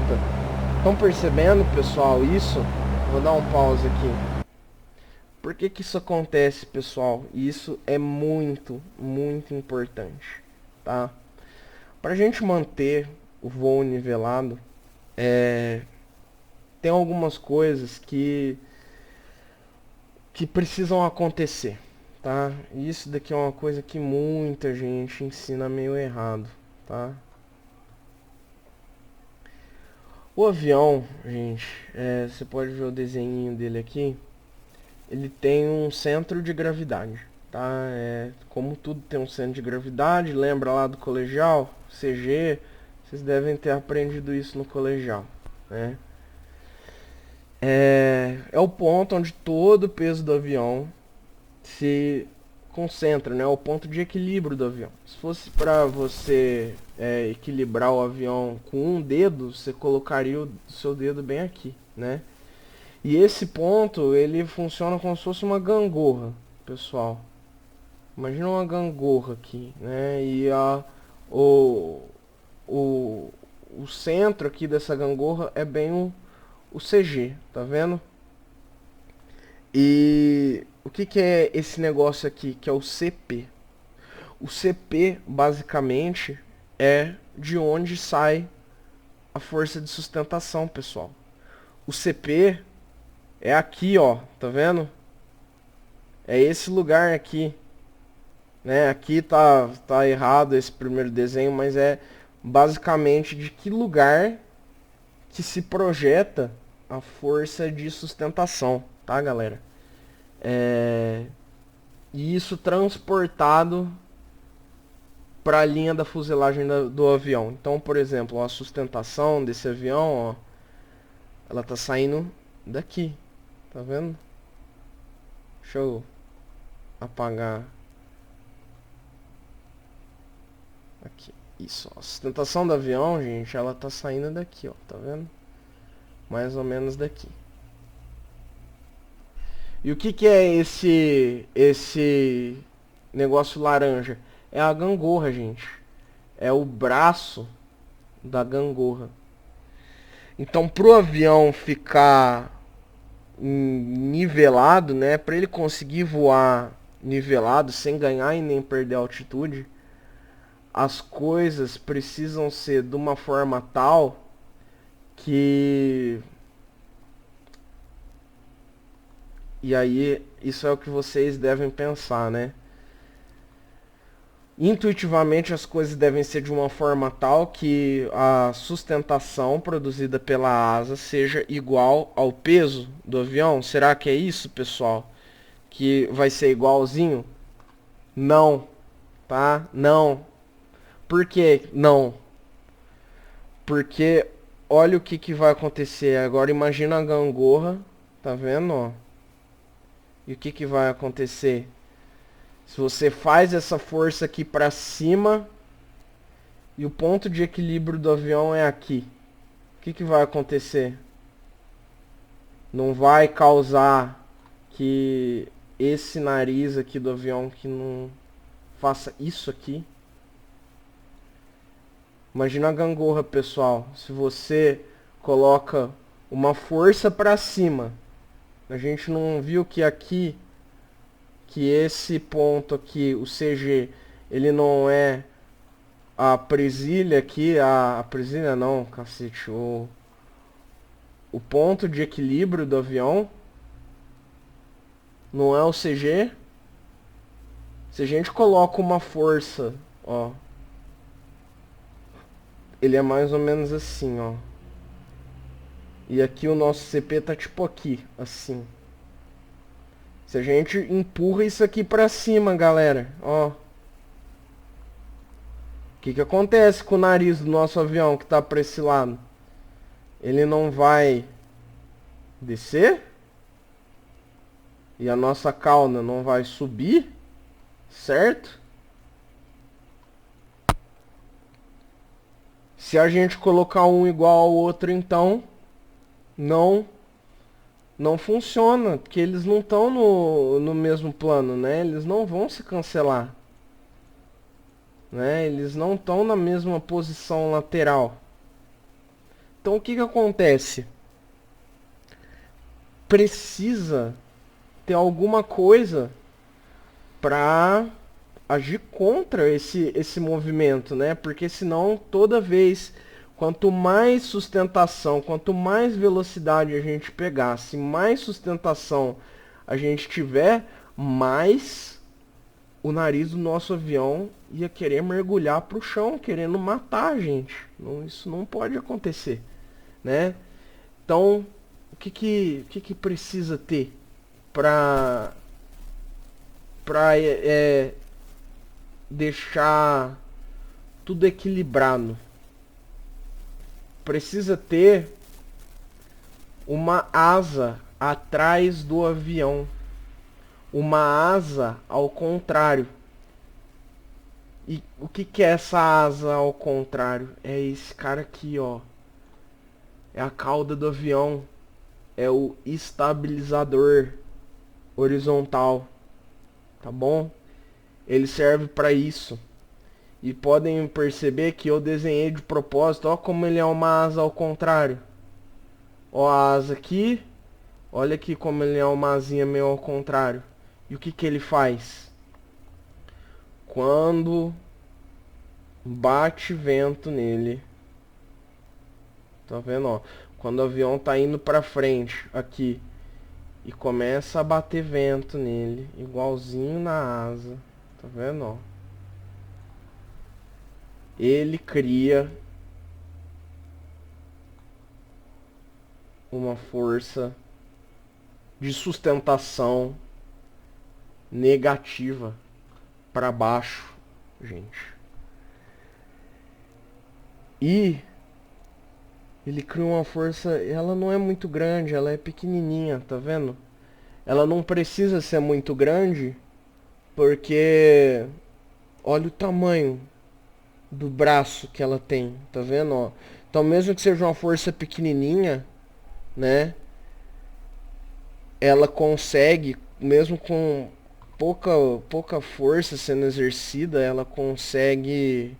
Estão percebendo, pessoal, isso? Vou dar um pause aqui. Por que que isso acontece, pessoal? Isso é muito, muito importante, tá? Para a gente manter o voo nivelado, tem algumas coisas que precisam acontecer. Tá? Isso daqui é uma coisa que muita gente ensina meio errado, tá? O avião, gente, você pode ver o desenho dele aqui. Ele tem um centro de gravidade, tá? Como tudo tem um centro de gravidade, lembra lá do colegial, CG, vocês devem ter aprendido isso no colegial, né? É o ponto onde todo o peso do avião se concentra, né? O ponto de equilíbrio do avião. Se fosse para você equilibrar o avião com um dedo, você colocaria o seu dedo bem aqui, né? E esse ponto, ele funciona como se fosse uma gangorra, pessoal. Imagina uma gangorra aqui, né? E o, o, o centro aqui dessa gangorra é bem o CG, tá vendo? E o que é esse negócio aqui, que é o CP? O CP, basicamente, é de onde sai a força de sustentação, pessoal. O CP é aqui, ó, tá vendo? É esse lugar aqui, né? Aqui tá errado esse primeiro desenho, mas é basicamente de que lugar que se projeta a força de sustentação, tá, galera? E isso transportado para a linha da fuselagem do avião. Então, por exemplo, a sustentação desse avião, ó, ela tá saindo daqui, tá vendo? Deixa eu apagar aqui. Isso, ó. A sustentação do avião, gente, ela tá saindo daqui, ó, tá vendo? Mais ou menos daqui. E o que é esse negócio laranja? É a gangorra, gente. É o braço da gangorra. Então, pro avião ficar nivelado, né, para ele conseguir voar nivelado sem ganhar e nem perder altitude, as coisas precisam ser de uma forma tal que... E aí, isso é o que vocês devem pensar, né? Intuitivamente as coisas devem ser de uma forma tal que a sustentação produzida pela asa seja igual ao peso do avião. Será que é isso, pessoal? Que vai ser igualzinho? Não, tá? Não. Por que não? Porque olha o que vai acontecer. Agora imagina a gangorra, tá vendo, ó? E o que vai acontecer? Se você faz essa força aqui para cima e o ponto de equilíbrio do avião é aqui, o que vai acontecer? Não vai causar que esse nariz aqui do avião que não faça isso aqui? Imagina a gangorra, pessoal. Se você coloca uma força para cima, a gente não viu que aqui, que esse ponto aqui, o CG, ele não é a presilha aqui, a presilha não, cacete, o ponto de equilíbrio do avião não é o CG. Se a gente coloca uma força, ó, ele é mais ou menos assim, ó. E aqui o nosso CP tá tipo aqui, assim. Se a gente empurra isso aqui pra cima, galera, ó. O que acontece com o nariz do nosso avião que tá pra esse lado? Ele não vai descer? E a nossa cauda não vai subir? Certo? Se a gente colocar um igual ao outro, então não funciona, porque eles não estão no mesmo plano, né? Eles não vão se cancelar, né? Eles não estão na mesma posição lateral. Então o que acontece? Precisa ter alguma coisa para agir contra esse movimento, né? Porque senão toda vez, quanto mais sustentação, quanto mais velocidade a gente pegasse, mais sustentação a gente tiver, mais o nariz do nosso avião ia querer mergulhar pro chão, querendo matar a gente. Não, isso não pode acontecer, né? Então, o que precisa ter para para deixar tudo equilibrado? Precisa ter uma asa atrás do avião, uma asa ao contrário. E o que é essa asa ao contrário? É esse cara aqui, ó. É a cauda do avião. É o estabilizador horizontal, tá bom? Ele serve para isso. E podem perceber que eu desenhei de propósito, ó como ele é uma asa ao contrário. Ó a asa aqui, olha aqui como ele é uma asinha meio ao contrário. E o que ele faz? Quando bate vento nele, tá vendo, ó? Quando o avião tá indo pra frente, aqui, e começa a bater vento nele, igualzinho na asa, tá vendo, ó? Ele cria uma força de sustentação negativa para baixo, gente. E ele cria uma força, ela não é muito grande, ela é pequenininha, tá vendo? Ela não precisa ser muito grande, porque olha o tamanho do braço que ela tem, tá vendo, ó? Então mesmo que seja uma força pequenininha, né? Ela consegue, mesmo com pouca força sendo exercida, ela consegue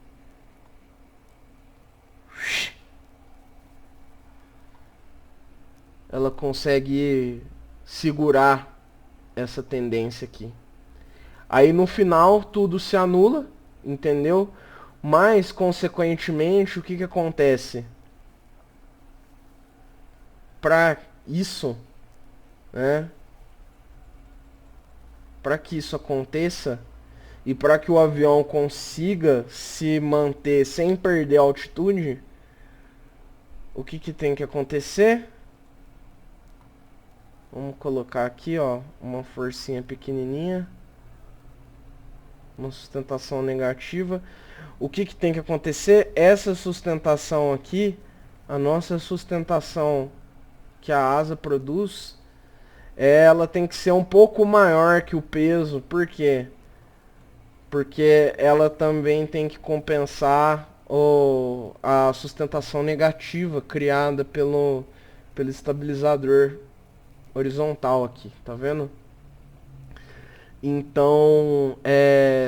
segurar essa tendência aqui. Aí no final tudo se anula, entendeu? Mas consequentemente o que acontece? Para isso, né? Para que isso aconteça e para que o avião consiga se manter sem perder a altitude, o que tem que acontecer? Vamos colocar aqui, ó, uma forcinha pequenininha, uma sustentação negativa. O que tem que acontecer? Essa sustentação aqui, a nossa sustentação que a asa produz, ela tem que ser um pouco maior que o peso. Por quê? Porque ela também tem que compensar a sustentação negativa criada pelo estabilizador horizontal aqui, tá vendo? Então,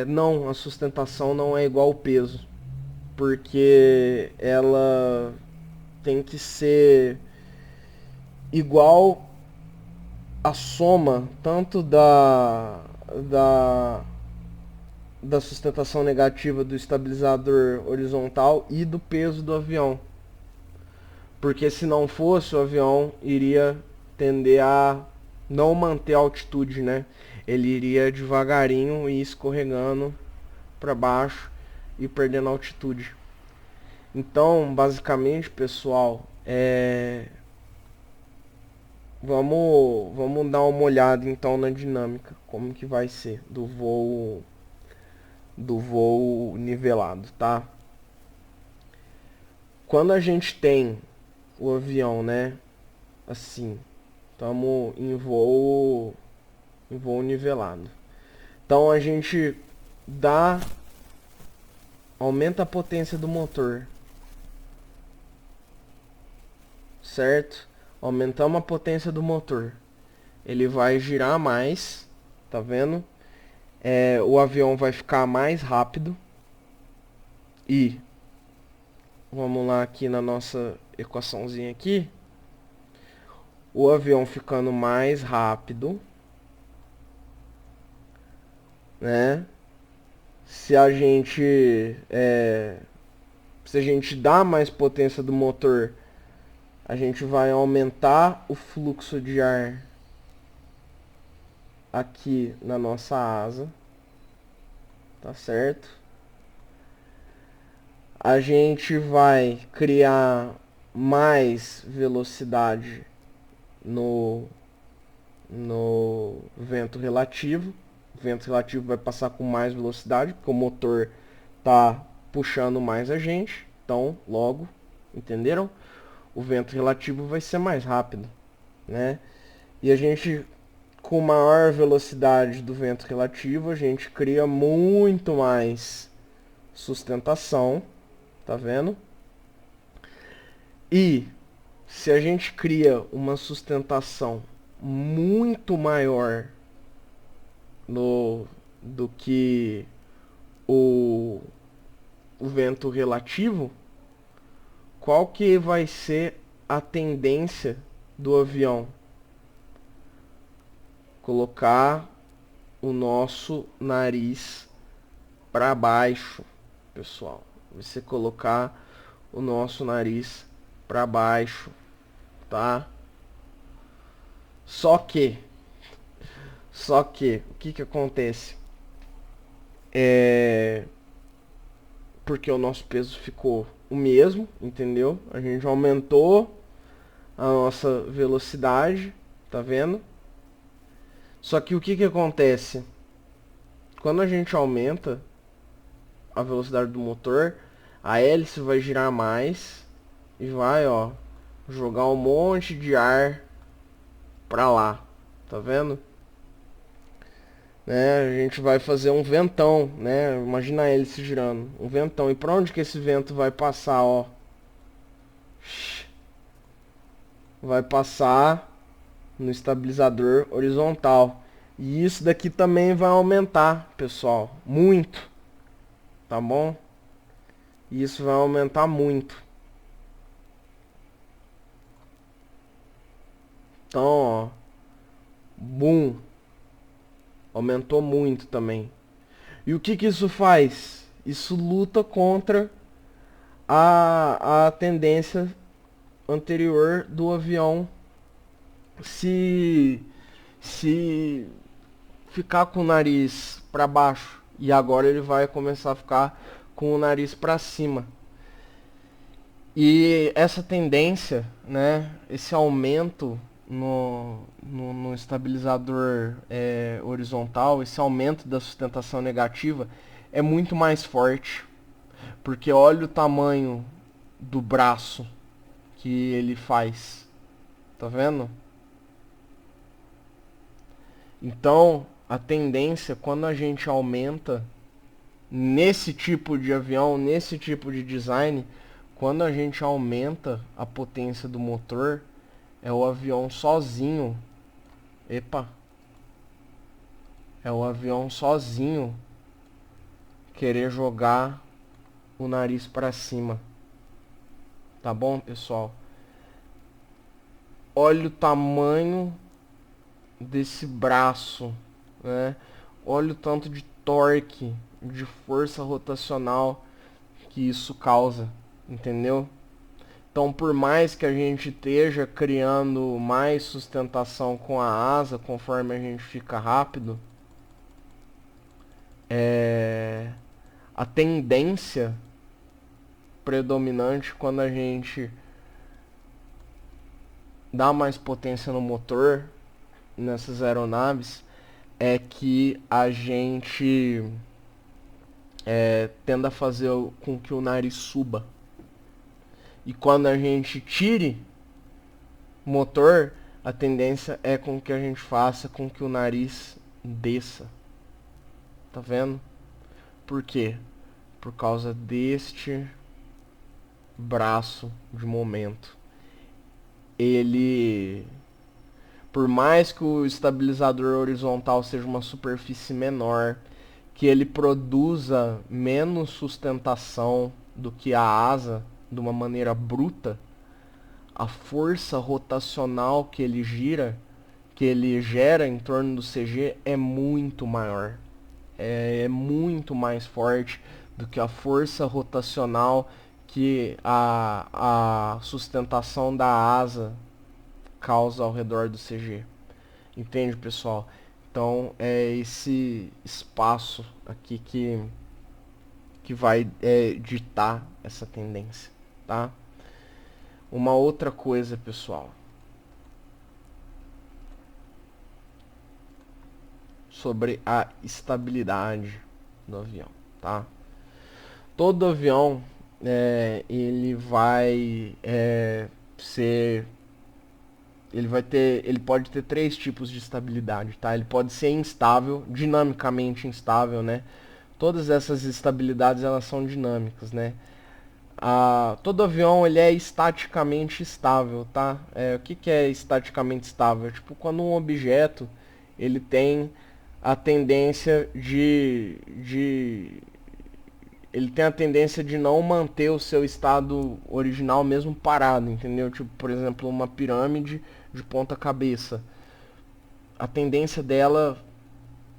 não, a sustentação não é igual ao peso, porque ela tem que ser igual a soma tanto da sustentação negativa do estabilizador horizontal e do peso do avião. Porque se não fosse, o avião iria tender a não manter a altitude, né? Ele iria devagarinho e escorregando para baixo e perdendo altitude. Então, basicamente, pessoal, vamos dar uma olhada então na dinâmica, como que vai ser do voo nivelado, tá? Quando a gente tem o avião, né, assim, estamos em voo nivelado. Então a gente aumenta a potência do motor, certo? Aumentamos a potência do motor. Ele vai girar mais, tá vendo? O avião vai ficar mais rápido. E vamos lá aqui na nossa equaçãozinha aqui. O avião ficando mais rápido, né? Se a gente dá mais potência do motor, a gente vai aumentar o fluxo de ar aqui na nossa asa, tá certo? A gente vai criar mais velocidade no vento relativo. O vento relativo vai passar com mais velocidade, porque o motor tá puxando mais a gente. Então, logo, entenderam? O vento relativo vai ser mais rápido, né? E a gente, com maior velocidade do vento relativo, a gente cria muito mais sustentação, tá vendo? E se a gente cria uma sustentação muito maior do que o, o vento relativo, qual que vai ser a tendência do avião? Colocar o nosso nariz para baixo, pessoal. Você colocar o nosso nariz para baixo, tá? Só que, o que acontece? Porque o nosso peso ficou o mesmo, entendeu? A gente aumentou a nossa velocidade, tá vendo? Só que o que acontece? Quando a gente aumenta a velocidade do motor, a hélice vai girar mais e vai, ó, jogar um monte de ar pra lá, tá vendo? Né? A gente vai fazer um ventão, né? Imagina a hélice girando, um ventão. E pra onde que esse vento vai passar, ó? Vai passar no estabilizador horizontal. E isso daqui também vai aumentar, pessoal, muito, tá bom? Isso vai aumentar muito. Então, ó, boom, aumentou muito também. E o que isso faz? Isso luta contra a tendência anterior do avião se se ficar com o nariz para baixo, e agora ele vai começar a ficar com o nariz para cima. E essa tendência, né, esse aumento no estabilizador horizontal, esse aumento da sustentação negativa é muito mais forte, porque olha o tamanho do braço que ele faz, tá vendo? Então, a tendência, quando a gente aumenta nesse tipo de avião, nesse tipo de design, quando a gente aumenta a potência do motor, é o avião sozinho. Epa! É o avião sozinho querer jogar o nariz para cima. Tá bom, pessoal? Olha o tamanho desse braço, né? Olha o tanto de torque, de força rotacional que isso causa, entendeu? Então, por mais que a gente esteja criando mais sustentação com a asa, conforme a gente fica rápido, a tendência predominante quando a gente dá mais potência no motor nessas aeronaves é que a gente tenda a fazer com que o nariz suba. E quando a gente tire o motor, a tendência é com que a gente faça com que o nariz desça. Tá vendo? Por quê? Por causa deste braço de momento. Ele, por mais que o estabilizador horizontal seja uma superfície menor, que ele produza menos sustentação do que a asa de uma maneira bruta, a força rotacional que ele gira, que ele gera em torno do CG é muito maior. É muito mais forte do que a força rotacional que a sustentação da asa causa ao redor do CG. Entende, pessoal? Então é esse espaço aqui que vai ditar essa tendência, tá? uma outra coisa, pessoal, sobre a estabilidade do avião, tá? Todo avião, ele vai ser, ele pode ter três tipos de estabilidade, tá? Ele pode ser instável, dinamicamente instável, né? Todas essas estabilidades, elas são dinâmicas, né? Todo avião, ele é estaticamente estável, tá? O que é estaticamente estável? Tipo, quando um objeto, ele tem a tendência ele tem a tendência de não manter o seu estado original mesmo parado, entendeu? Tipo, por exemplo, uma pirâmide de ponta cabeça. A tendência dela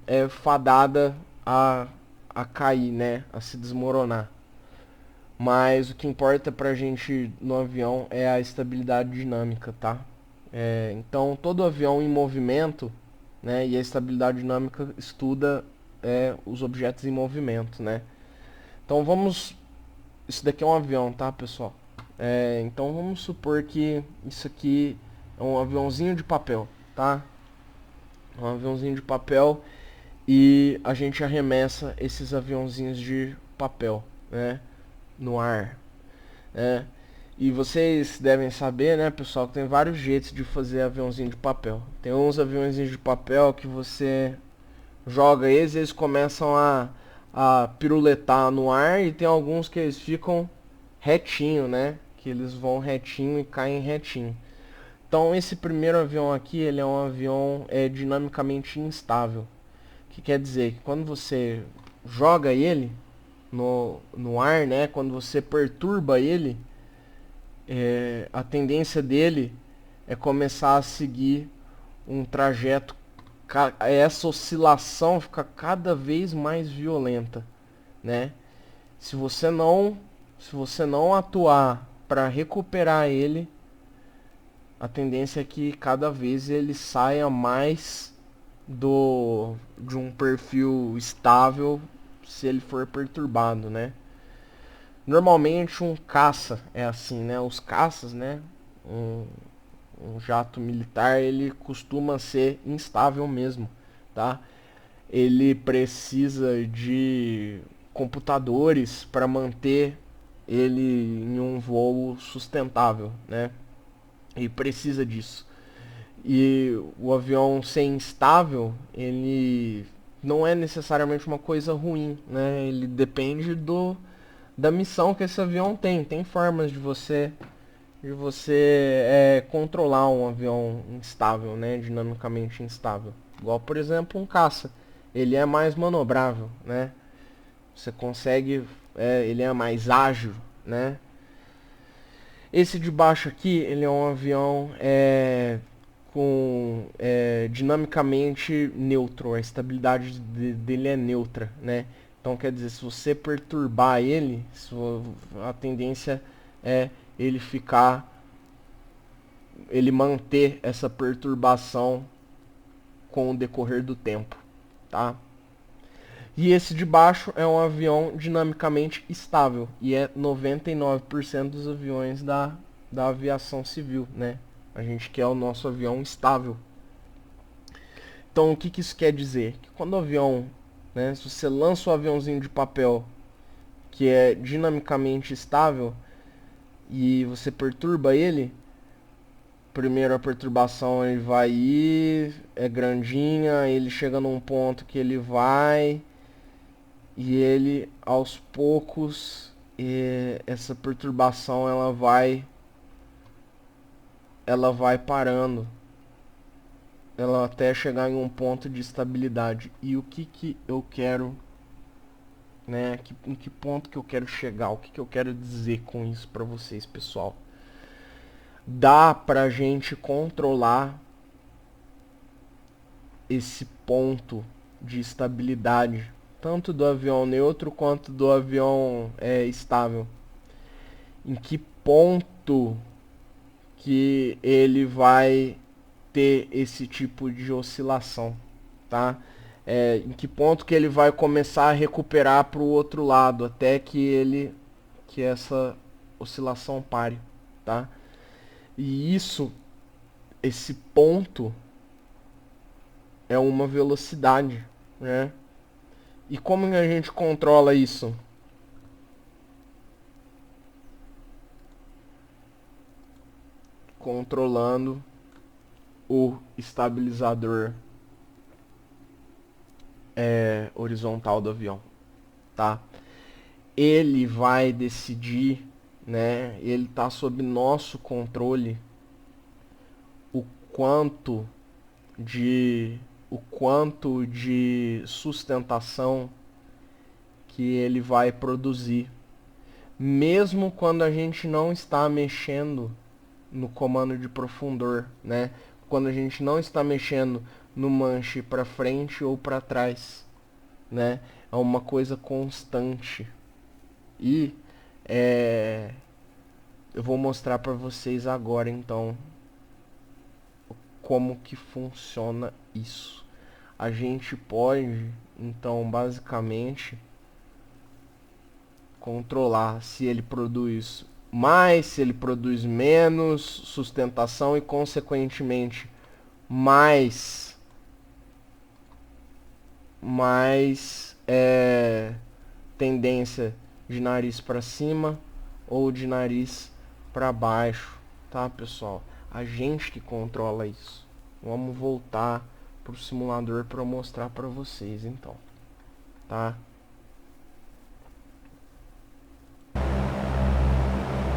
é fadada a, a cair, né? A se desmoronar. Mas o que importa pra gente no avião é a estabilidade dinâmica, tá? Então, todo avião em movimento, né? E a estabilidade dinâmica estuda os objetos em movimento, né? Então vamos. Isso daqui é um avião, tá, pessoal? Então vamos supor que isso aqui é um aviãozinho de papel, tá? Um aviãozinho de papel e a gente arremessa esses aviãozinhos de papel, né? No ar, né? E vocês devem saber, né, pessoal, que tem vários jeitos de fazer aviãozinho de papel. Tem uns aviãozinhos de papel que você joga eles e eles começam a piruletar no ar, e tem alguns que eles ficam retinho, né? Que eles vão retinho e caem retinho. Então esse primeiro avião aqui, ele é um avião dinamicamente instável. Que quer dizer que quando você joga ele no ar, né? Quando você perturba ele, a tendência dele é começar a seguir um trajeto. Essa oscilação fica cada vez mais violenta, né? Se você não atuar para recuperar ele, a tendência é que cada vez ele saia mais de um perfil estável se ele for perturbado, né? Normalmente um caça é assim, né? Os caças, né? Um jato militar, ele costuma ser instável mesmo, tá? Ele precisa de computadores para manter ele em um voo sustentável, né? E precisa disso. E o avião ser instável, ele não é necessariamente uma coisa ruim, né? Ele depende da missão que esse avião tem. Tem formas de você controlar um avião instável, né? Dinamicamente instável. Igual, por exemplo, um caça. Ele é mais manobrável, né? Você consegue, ele é mais ágil, né? Esse de baixo aqui, ele é um avião com dinamicamente neutro. A estabilidade dele é neutra, né? Então quer dizer, se você perturbar ele, a tendência é ele manter essa perturbação com o decorrer do tempo, tá? E esse de baixo é um avião dinamicamente estável e é 99% dos aviões da aviação civil, né? A gente quer o nosso avião estável. Então o que isso quer dizer? Que quando o avião, né, se você lança o aviãozinho de papel que é dinamicamente estável e você perturba ele, primeiro a perturbação ele vai ir, é grandinha, ele chega num ponto que ele vai e ele aos poucos essa perturbação ela vai parando, ela até chegar em um ponto de estabilidade. E o que eu quero, né, em que ponto que eu quero chegar, o que eu quero dizer com isso para vocês, pessoal? Dá pra gente controlar esse ponto de estabilidade, tanto do avião neutro quanto do avião estável. Em que ponto que ele vai ter esse tipo de oscilação, tá? Em que ponto que ele vai começar a recuperar para o outro lado, até que essa oscilação pare, tá? E esse ponto é uma velocidade, né? E como que a gente controla isso? Controlando o estabilizador horizontal do avião, tá? Ele vai decidir, né? Ele tá sob nosso controle o quanto de sustentação que ele vai produzir, mesmo quando a gente não está mexendo no comando de profundor, né? Quando a gente não está mexendo no manche para frente ou para trás, né? É uma coisa constante. E eu vou mostrar para vocês agora então como que funciona isso. A gente pode então basicamente controlar se ele produz mais, se ele produz menos sustentação e consequentemente mais tendência de nariz para cima ou de nariz para baixo, tá, pessoal? A gente que controla isso. Vamos voltar pro simulador para mostrar para vocês, então, tá?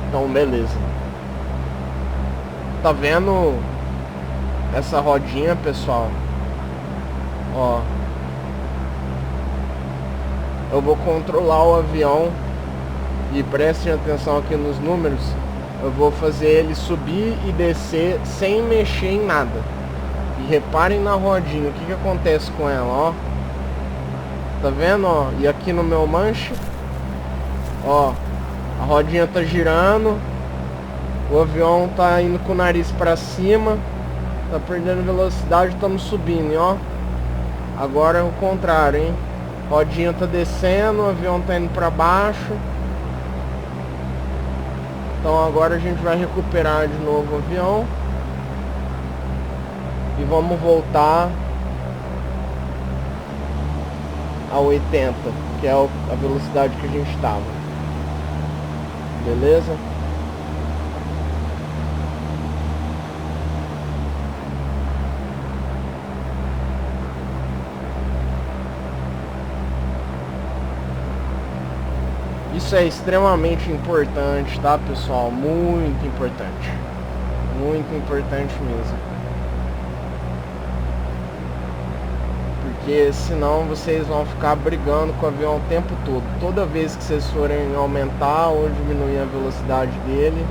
Então, beleza. Tá vendo essa rodinha, pessoal? Ó, eu vou controlar o avião e prestem atenção aqui nos números. Eu vou fazer ele subir e descer sem mexer em nada. E reparem na rodinha, o que acontece com ela, ó. Tá vendo, ó? E aqui no meu manche, ó, a rodinha tá girando, o avião tá indo com o nariz pra cima, tá perdendo velocidade, estamos subindo, ó. Agora é o contrário, hein? Rodinha tá descendo, o avião tá indo pra baixo. Então agora a gente vai recuperar de novo o avião. E vamos voltar a 80, que é a velocidade que a gente estava. Beleza? Isso é extremamente importante, tá, pessoal? Muito importante. Muito importante mesmo. Porque senão vocês vão ficar brigando com o avião o tempo todo. Toda vez que vocês forem aumentar ou diminuir a velocidade dele,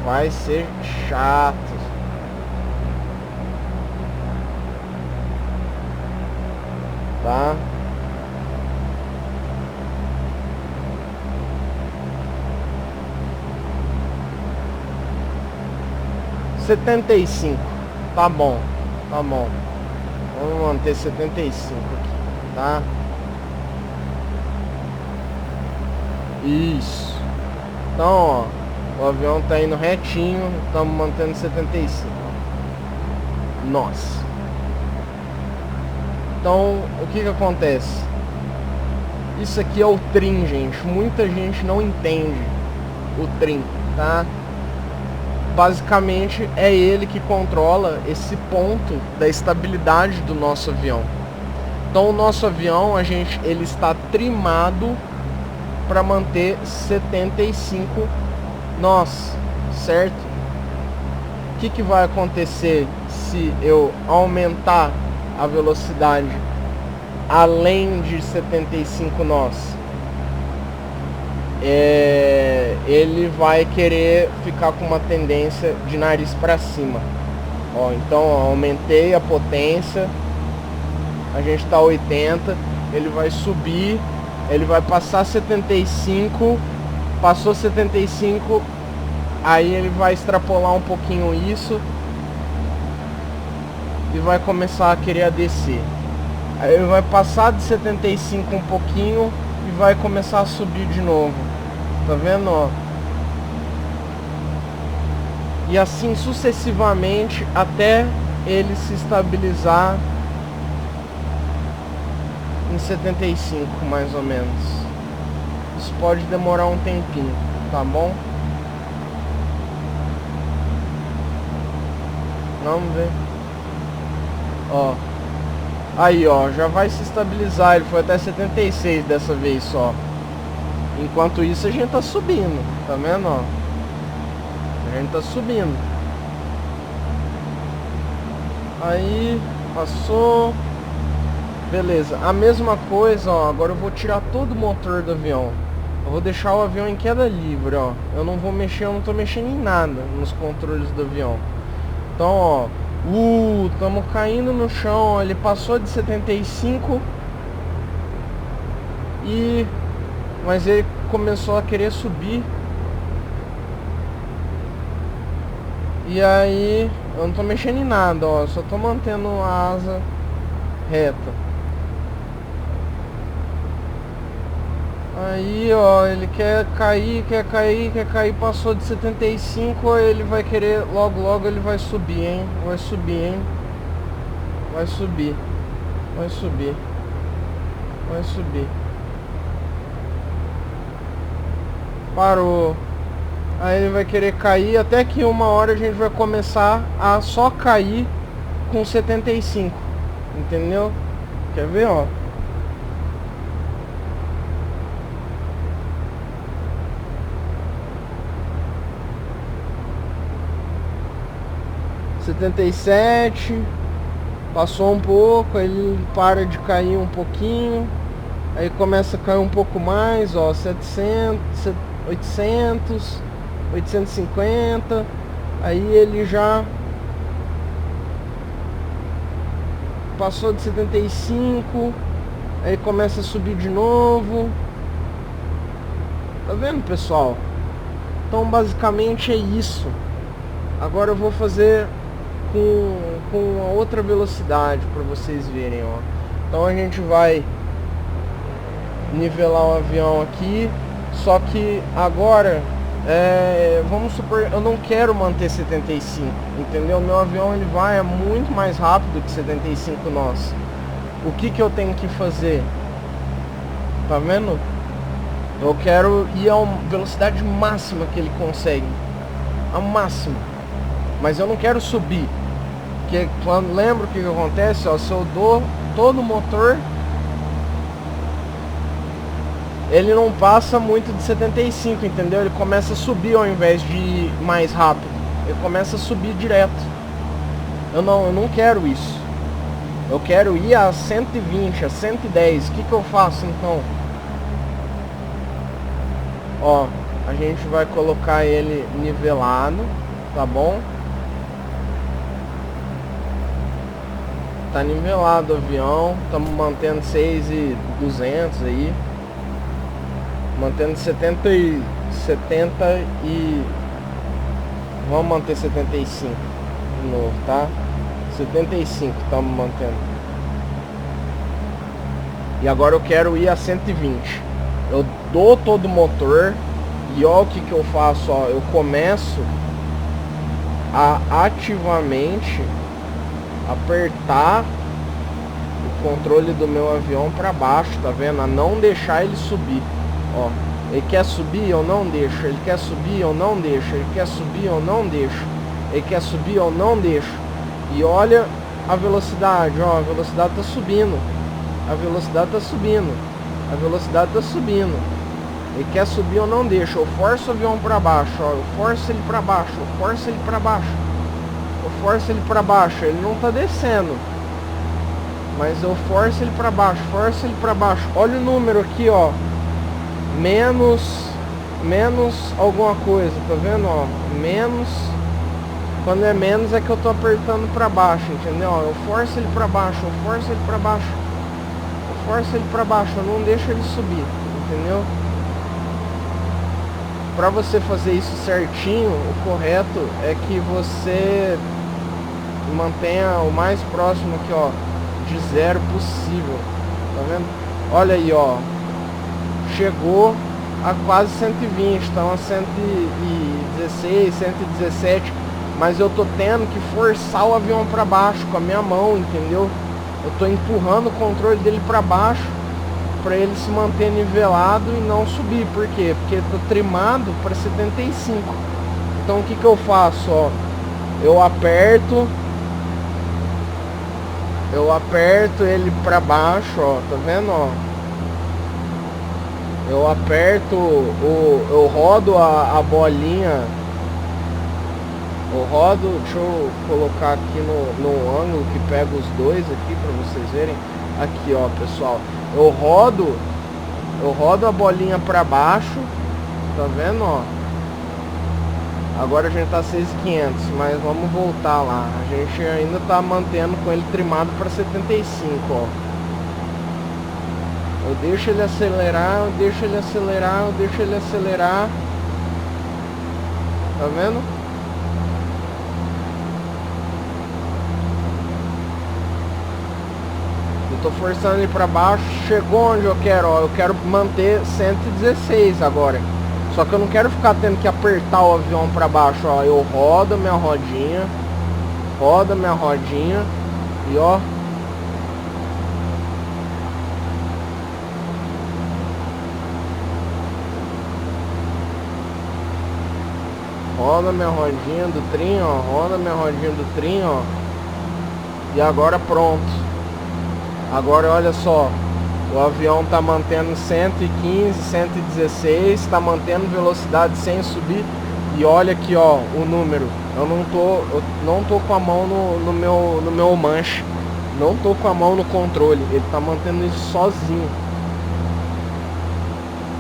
vai ser chato. Tá? (75) tá bom, tá bom. Vamos manter 75 aqui, tá? Isso. Então, ó, o avião tá indo retinho, estamos mantendo 75. Nossa. Então, o que acontece? Isso aqui é o trim, gente. Muita gente não entende o trim, tá? Basicamente é ele que controla esse ponto da estabilidade do nosso avião. Então o nosso avião, ele está trimado para manter 75 nós, certo? O que vai acontecer se eu aumentar a velocidade além de 75 nós? Ele vai querer ficar com uma tendência de nariz para cima. Ó, então ó, aumentei a potência, a gente tá 80, ele vai subir, ele vai passar 75, passou 75, aí ele vai extrapolar um pouquinho isso e vai começar a querer descer. Aí ele vai passar de 75 um pouquinho e vai começar a subir de novo. Tá vendo, ó? E assim sucessivamente até ele se estabilizar em 75 mais ou menos. Isso pode demorar um tempinho, tá bom? Vamos ver. Ó. Aí, ó, já vai se estabilizar. Ele foi até 76 dessa vez só. Enquanto isso a gente tá subindo, tá vendo, ó? A gente tá subindo. Aí, passou. Beleza, a mesma coisa, ó. Agora eu vou tirar todo o motor do avião. Eu vou deixar o avião em queda livre, ó. Eu não vou mexer, eu não tô mexendo em nada nos controles do avião. Então, ó. Estamos caindo no chão. Ele passou de 75. Mas ele começou a querer subir. E aí eu não tô mexendo em nada, ó. Só tô mantendo a asa reta. Aí, ó, ele quer cair, passou de 75, ele vai querer, logo ele vai subir, hein? Vai subir, hein? Vai subir. Vai subir. Vai subir. Parou. Aí ele vai querer cair, até que uma hora a gente vai começar a só cair com 75. Entendeu? Quer ver, ó? (77) passou um pouco, aí ele para de cair um pouquinho, aí começa a cair um pouco mais, ó, 700, 800, 850, aí ele já passou de 75, aí começa a subir de novo. Tá vendo, pessoal? Então basicamente é isso. Agora eu vou fazer com a outra velocidade para vocês verem, ó. Então a gente vai nivelar o avião aqui, só que agora vamos supor, eu não quero manter 75, entendeu? Meu avião ele vai muito mais rápido que 75 nós. O que eu tenho que fazer? Tá vendo? Eu quero ir a velocidade máxima que ele consegue, a máxima, mas eu não quero subir. Porque lembra o que acontece, ó, se eu dou todo o motor, ele não passa muito de 75, entendeu? Ele começa a subir ao invés de ir mais rápido. Ele começa a subir direto. Eu não quero isso. Eu quero ir a 120, a 110. O que eu faço então? Ó, a gente vai colocar ele nivelado, tá bom? Tá nivelado o avião, estamos mantendo 6.200 aí, mantendo 70 e vamos manter 75 de novo, tá? 75 estamos mantendo. E agora eu quero ir a 120. Eu dou todo o motor e ó o que eu faço, ó, eu começo a ativamente apertar o controle do meu avião para baixo, tá vendo? A não deixar ele subir, ó. Ele quer subir, eu não deixo. Ele quer subir, eu não deixo. Ele quer subir, eu não deixo. Ele quer subir, eu não deixo. E olha a velocidade, ó. A velocidade tá subindo. A velocidade tá subindo. A velocidade tá subindo. Ele quer subir, eu não deixo. Eu forço o avião para baixo, ó. Eu forço ele para baixo. Eu forço ele para baixo. Eu forço ele para baixo, ele não tá descendo, mas eu forço ele para baixo, forço ele para baixo. Olha o número aqui, ó, menos alguma coisa, tá vendo, ó, menos. Quando é menos é que eu tô apertando para baixo, entendeu? Eu forço ele para baixo, eu forço ele para baixo, eu forço ele para baixo, eu não deixo ele subir, entendeu? Para você fazer isso certinho, o correto é que você mantenha o mais próximo aqui, ó, de zero possível. Tá vendo? Olha aí, ó, chegou a quase 120, estão a 116, 117. mas eu tô tendo que forçar o avião para baixo com a minha mão, entendeu? Eu tô empurrando o controle dele para baixo para ele se manter nivelado e não subir. Por quê? Porque tá trimado para 75. Então o que que eu faço, ó? Eu aperto ele para baixo, ó, tá vendo, ó? Eu aperto, eu rodo a bolinha. Eu rodo, deixa eu colocar aqui no ângulo que pega os dois aqui para vocês verem. Aqui, ó, pessoal. Eu rodo a bolinha para baixo, tá vendo, ó? Agora a gente tá 6.500, mas vamos voltar lá. A gente ainda tá mantendo com ele trimado para 75, ó. Eu deixo ele acelerar, eu deixo ele acelerar, eu deixo ele acelerar. Tá vendo? Eu tô forçando ele para baixo. Chegou onde eu quero, ó. Eu quero manter 116 agora. Só que eu não quero ficar tendo que apertar o avião para baixo, ó. Eu rodo a minha rodinha e ó, roda minha rodinha do trem, ó, roda minha rodinha do trem, ó. E agora pronto. Agora olha só, o avião tá mantendo 115, 116, tá mantendo velocidade sem subir. E olha aqui, ó, o número. Eu não tô com a mão no meu manche. Não tô com a mão no controle. Ele tá mantendo isso sozinho.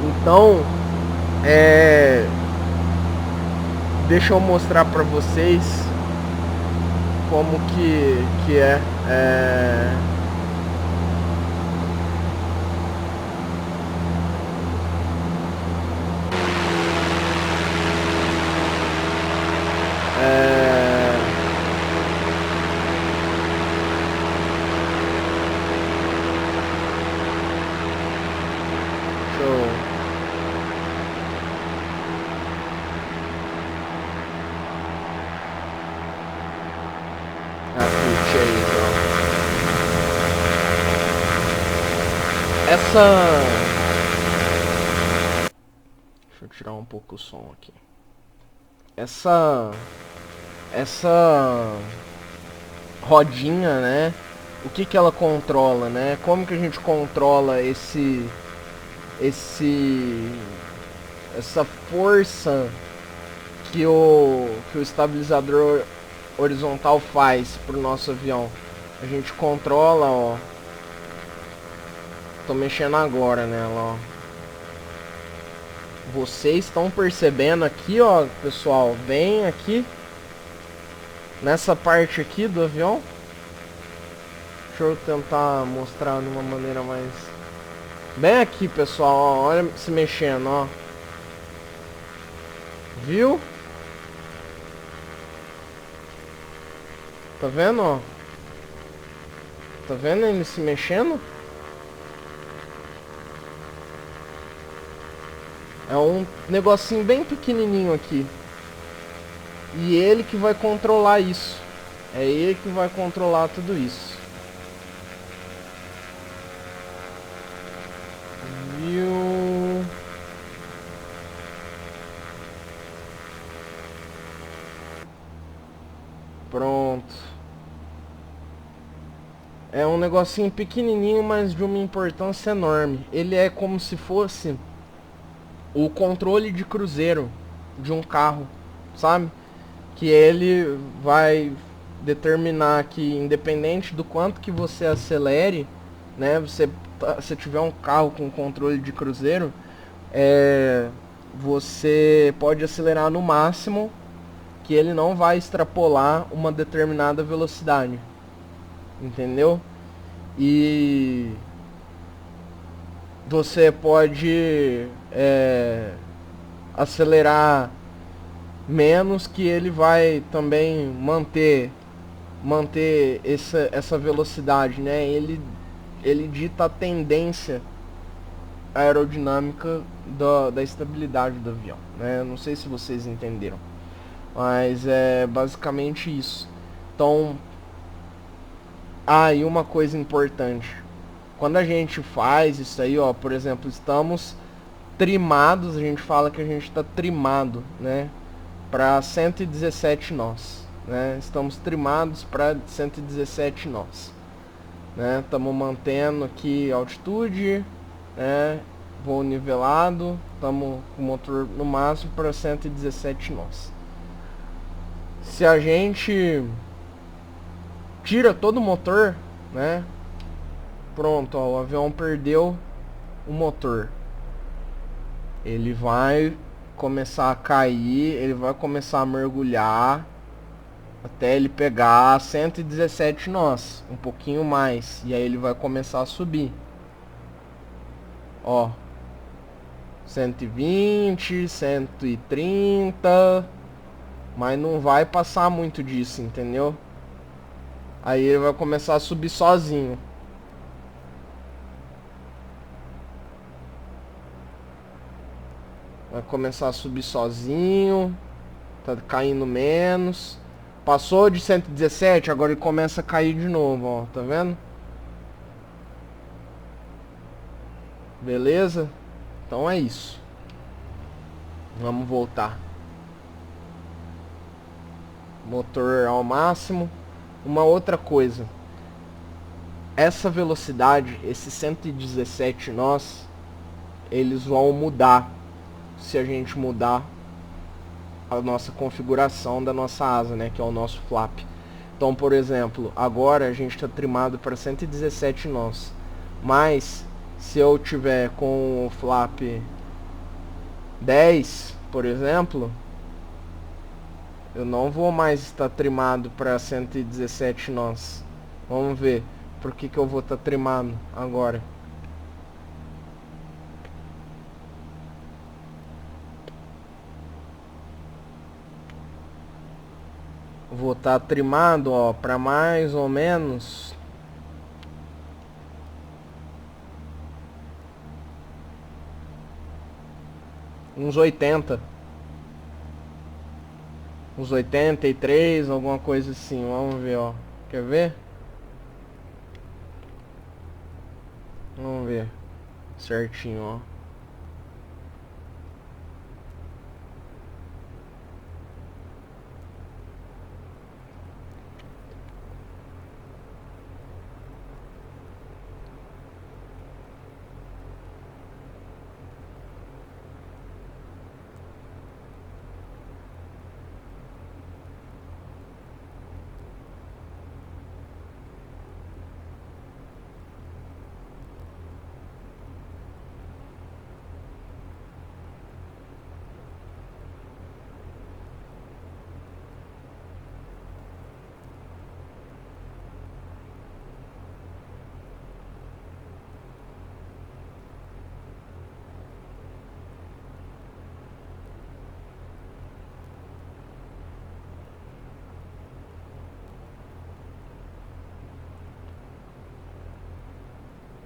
Então, deixa eu mostrar pra vocês como que é. Deixa eu tirar um pouco o som aqui. Essa rodinha, né? O que que ela controla, né? Como que a gente controla essa força que o estabilizador horizontal faz pro nosso avião? A gente controla, ó. Tô mexendo agora nela, ó. Vocês estão percebendo aqui, ó, pessoal, bem aqui nessa parte aqui do avião. Deixa eu tentar mostrar de uma maneira mais bem aqui, pessoal, ó, olha se mexendo, ó. Viu? Tá vendo, ó? Tá vendo ele se mexendo? É um negocinho bem pequenininho aqui. E ele que vai controlar isso. É ele que vai controlar tudo isso. Viu? Pronto. É um negocinho pequenininho, mas de uma importância enorme. Ele é como se fosse o controle de cruzeiro de um carro, sabe? Que ele vai determinar que, independente do quanto que você acelere, né? Se tiver um carro com controle de cruzeiro, você pode acelerar no máximo, que ele não vai extrapolar uma determinada velocidade, entendeu? E você pode acelerar menos, que ele vai também manter essa velocidade, né? Ele dita a tendência aerodinâmica da estabilidade do avião, né? Não sei se vocês entenderam. Mas é basicamente isso. Então, e uma coisa importante. Quando a gente faz isso aí, ó, por exemplo, estamos trimados, a gente fala que a gente está trimado, né, para 117 nós, né? Estamos trimados para 117 nós, né? Estamos mantendo aqui a altitude, né? Voo nivelado, estamos com o motor no máximo para 117 nós. Se a gente tira todo o motor, né? Pronto, ó, o avião perdeu o motor. Ele vai começar a cair, ele vai começar a mergulhar até ele pegar 117 nós, um pouquinho mais, e aí ele vai começar a subir. Ó, 120, 130, mas não vai passar muito disso, entendeu? Aí ele vai começar a subir sozinho. Vai começar a subir sozinho. Tá caindo menos. Passou de 117, agora ele começa a cair de novo, ó. Tá vendo? Beleza? Então é isso. Vamos voltar. Motor ao máximo. Uma outra coisa. Essa velocidade, esse 117 nós, eles vão mudar se a gente mudar a nossa configuração da nossa asa, né, que é o nosso flap. Então, por exemplo, agora a gente está trimado para 117 nós, mas se eu tiver com o flap 10, por exemplo, eu não vou mais estar trimado para 117 nós. Vamos ver por que eu vou estar trimado agora. Vou estar trimado, ó, para mais ou menos uns 80. Uns 83, alguma coisa assim. Vamos ver, ó. Quer ver? Vamos ver certinho, ó.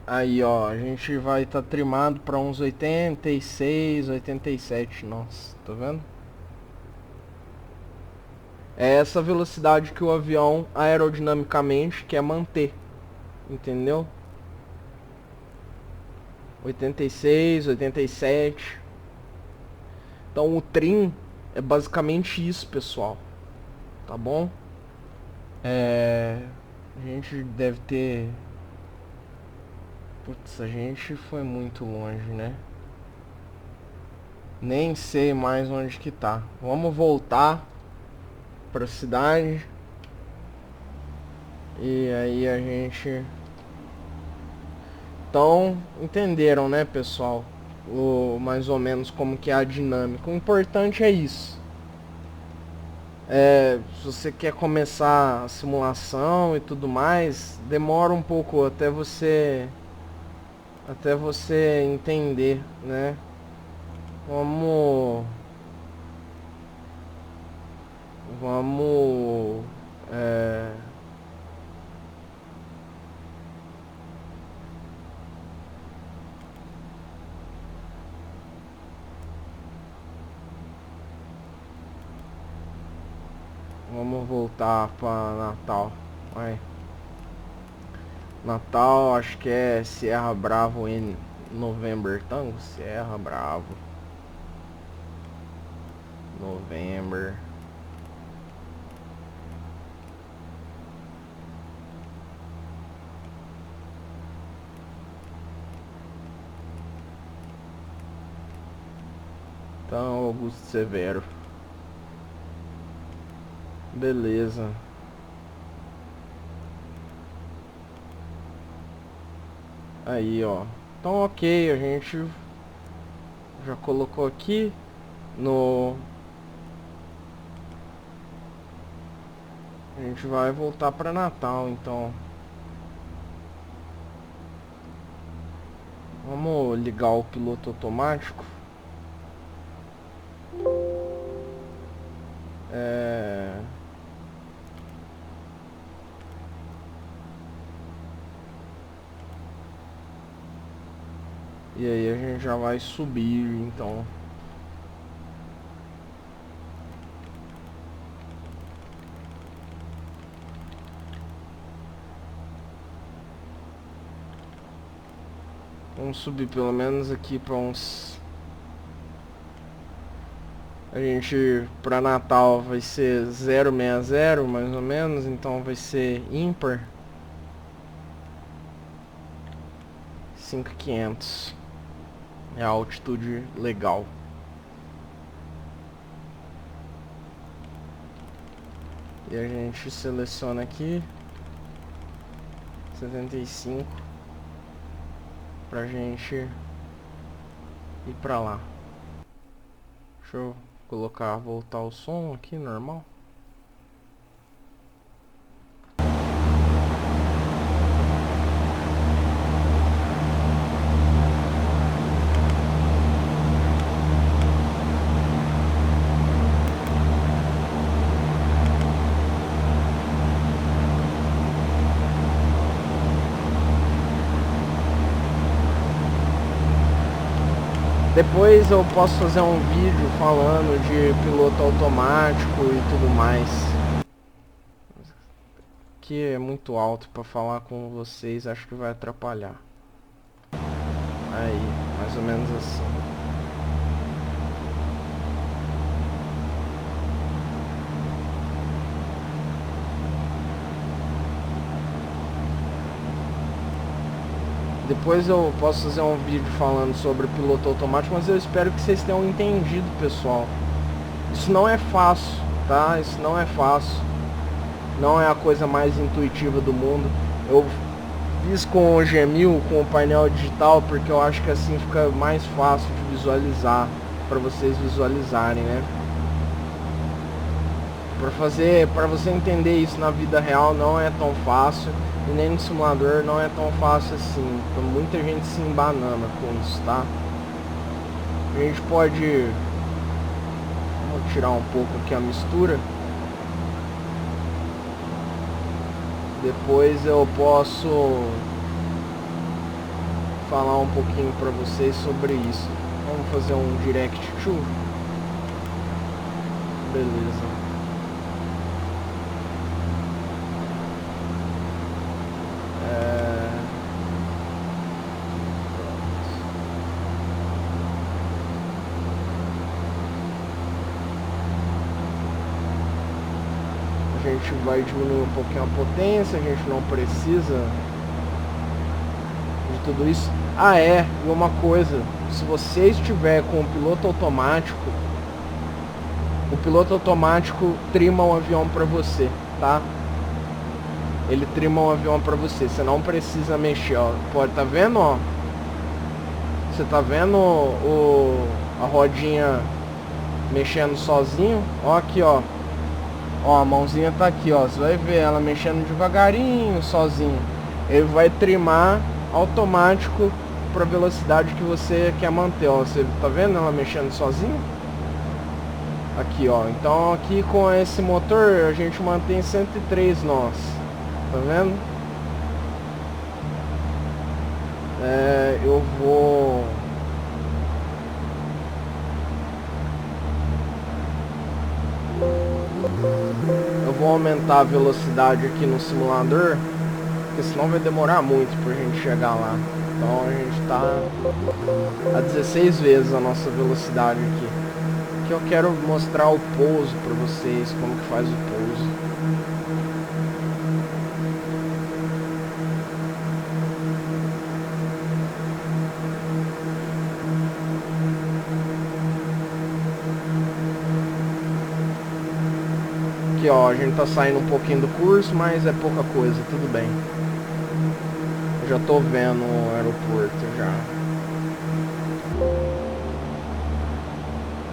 Aí, ó, a gente vai estar trimado para uns 86, 87, nossa, tá vendo? É essa velocidade que o avião aerodinamicamente quer manter, entendeu? 86, 87. Então o trim é basicamente isso, pessoal. Tá bom? A gente deve ter... Putz, a gente foi muito longe, né? Nem sei mais onde que tá. Vamos voltar pra cidade. E aí a gente... Então, entenderam, né, pessoal? Mais ou menos como que é a dinâmica. O importante é isso. Se você quer começar a simulação e tudo mais, demora um pouco até você entender, né? Vamos vamos é, Vamos voltar pra Natal. Vai. Natal, acho que é Sierra Bravo em November Tango. Sierra Bravo. November. Então, Augusto Severo. Beleza. Aí, ó. Então, ok, a gente já colocou aqui no... A gente vai voltar para Natal, então. Vamos ligar o piloto automático. E aí a gente já vai subir, então. Vamos subir pelo menos aqui para uns... A gente, para Natal, vai ser 060 mais ou menos, então vai ser ímpar. 5.500 é a altitude legal. E a gente seleciona aqui 75 pra gente ir pra lá. Deixa eu colocar, voltar o som aqui normal. Depois eu posso fazer um vídeo falando de piloto automático e tudo mais. Que é muito alto para falar com vocês, acho que vai atrapalhar. Aí, mais ou menos assim. Depois eu posso fazer um vídeo falando sobre piloto automático, mas eu espero que vocês tenham entendido, pessoal. Isso não é fácil, tá? Isso não é fácil. Não é a coisa mais intuitiva do mundo. Eu fiz com o G1000, com o painel digital, porque eu acho que assim fica mais fácil de visualizar, para vocês visualizarem, né? Para você entender isso na vida real não é tão fácil. E nem no simulador não é tão fácil assim. Então muita gente se embanana com isso, tá? A gente pode... Vou tirar um pouco aqui a mistura. Depois eu posso falar um pouquinho pra vocês sobre isso. Vamos fazer um direct to. Beleza. A gente vai diminuir um pouquinho a potência, a gente não precisa de tudo isso. Ah, é, e uma coisa, se você estiver com o piloto automático trima o avião para você, tá? Ele trima o avião para você, você não precisa mexer, ó. Pode, tá vendo, ó? Você tá vendo a rodinha mexendo sozinho? Ó aqui, ó. Ó, a mãozinha tá aqui, ó. Você vai ver ela mexendo devagarinho, sozinho. Ele vai trimar automático para a velocidade que você quer manter, ó. Você tá vendo ela mexendo sozinho? Aqui, ó. Então aqui com esse motor a gente mantém 103 nós. Tá vendo? Eu vou... aumentar a velocidade aqui no simulador, porque senão vai demorar muito pra gente chegar lá. Então a gente tá a 16 vezes a nossa velocidade aqui. Aqui eu quero mostrar o pouso pra vocês, como que faz o pouso. Aqui ó, a gente tá saindo um pouquinho do curso, mas é pouca coisa, tudo bem. Eu já tô vendo o aeroporto já.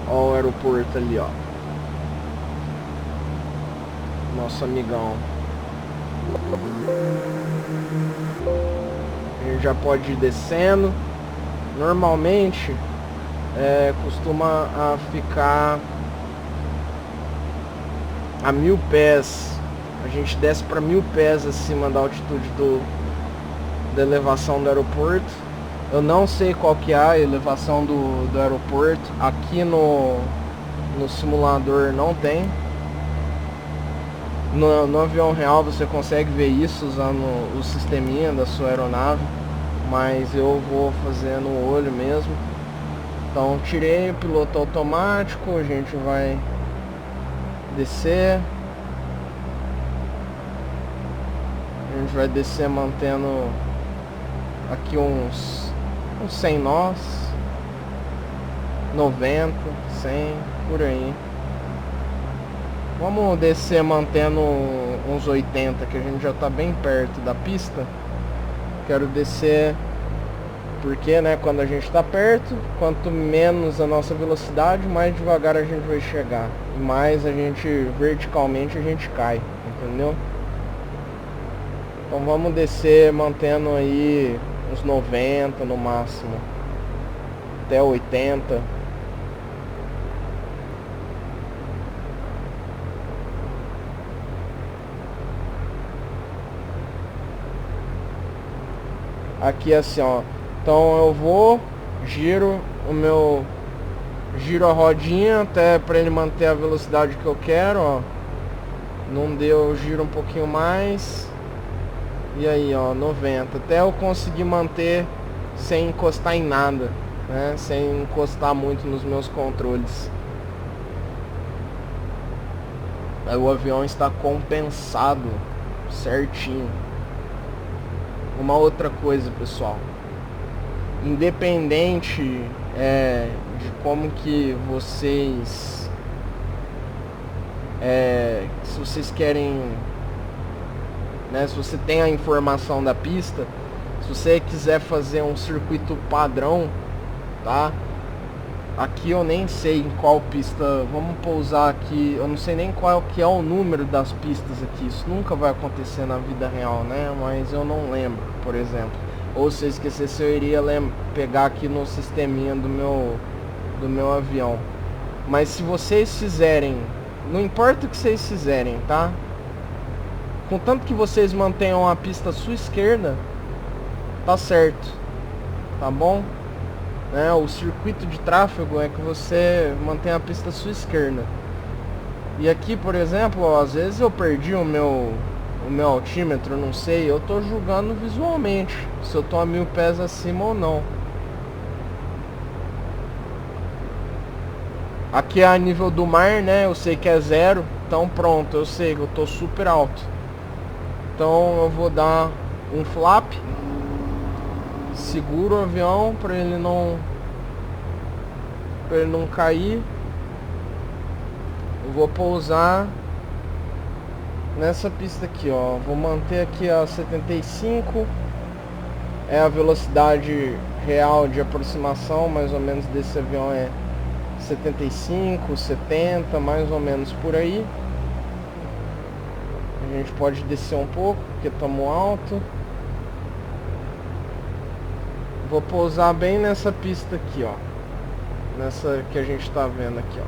Ó o aeroporto ali, ó. Nosso amigão. A gente já pode ir descendo. Normalmente costuma ficar a 1000 pés. A gente desce para 1000 pés acima da altitude da elevação do aeroporto. Eu não sei qual que é a elevação do aeroporto. Aqui no simulador não tem. No avião real você consegue ver isso usando o sisteminha da sua aeronave, mas eu vou fazer no olho mesmo. Então tirei o piloto automático, a gente vai descer. A gente vai descer mantendo aqui uns 100 nós, 90, 100, por aí. Vamos descer mantendo uns 80, que a gente já está bem perto da pista. Quero descer porque, né, quando a gente está perto, quanto menos a nossa velocidade, mais devagar a gente vai chegar. E mais a gente, verticalmente, a gente cai, entendeu? Então vamos descer mantendo aí uns 90 no máximo, até 80. Aqui assim, ó. Então eu vou, giro a rodinha até para ele manter a velocidade que eu quero, ó. Não deu, giro um pouquinho mais. E aí, ó, 90, até eu conseguir manter sem encostar em nada, né? Sem encostar muito nos meus controles. Aí o avião está compensado certinho. Uma outra coisa, pessoal, independente de como que vocês se vocês querem, né, se você tem a informação da pista, se você quiser fazer um circuito padrão, tá? Aqui eu nem sei em qual pista, vamos pousar aqui, eu não sei nem qual que é o número das pistas aqui, isso nunca vai acontecer na vida real, né? Mas eu não lembro, por exemplo. Ou se eu esquecesse, eu iria pegar aqui no sisteminha do meu avião. Mas se vocês fizerem, não importa o que vocês fizerem, tá? Contanto que vocês mantenham a pista à sua esquerda, tá certo, tá bom? O circuito de tráfego é que você mantém a pista à sua esquerda. E aqui, por exemplo, ó, às vezes eu perdi o meu altímetro, não sei, eu tô julgando visualmente se eu tô a 1000 pés acima ou não. Aqui é a nível do mar, né? Eu sei que é 0, então pronto, eu sei que eu tô super alto. Então eu vou dar um flap, seguro o avião para ele não cair. Eu vou pousar nessa pista aqui, ó. Vou manter aqui a 75. É a velocidade real de aproximação, mais ou menos, desse avião é 75, 70, mais ou menos por aí. A gente pode descer um pouco, porque estamos alto. Vou pousar bem nessa pista aqui, ó. Nessa que a gente tá vendo aqui, ó.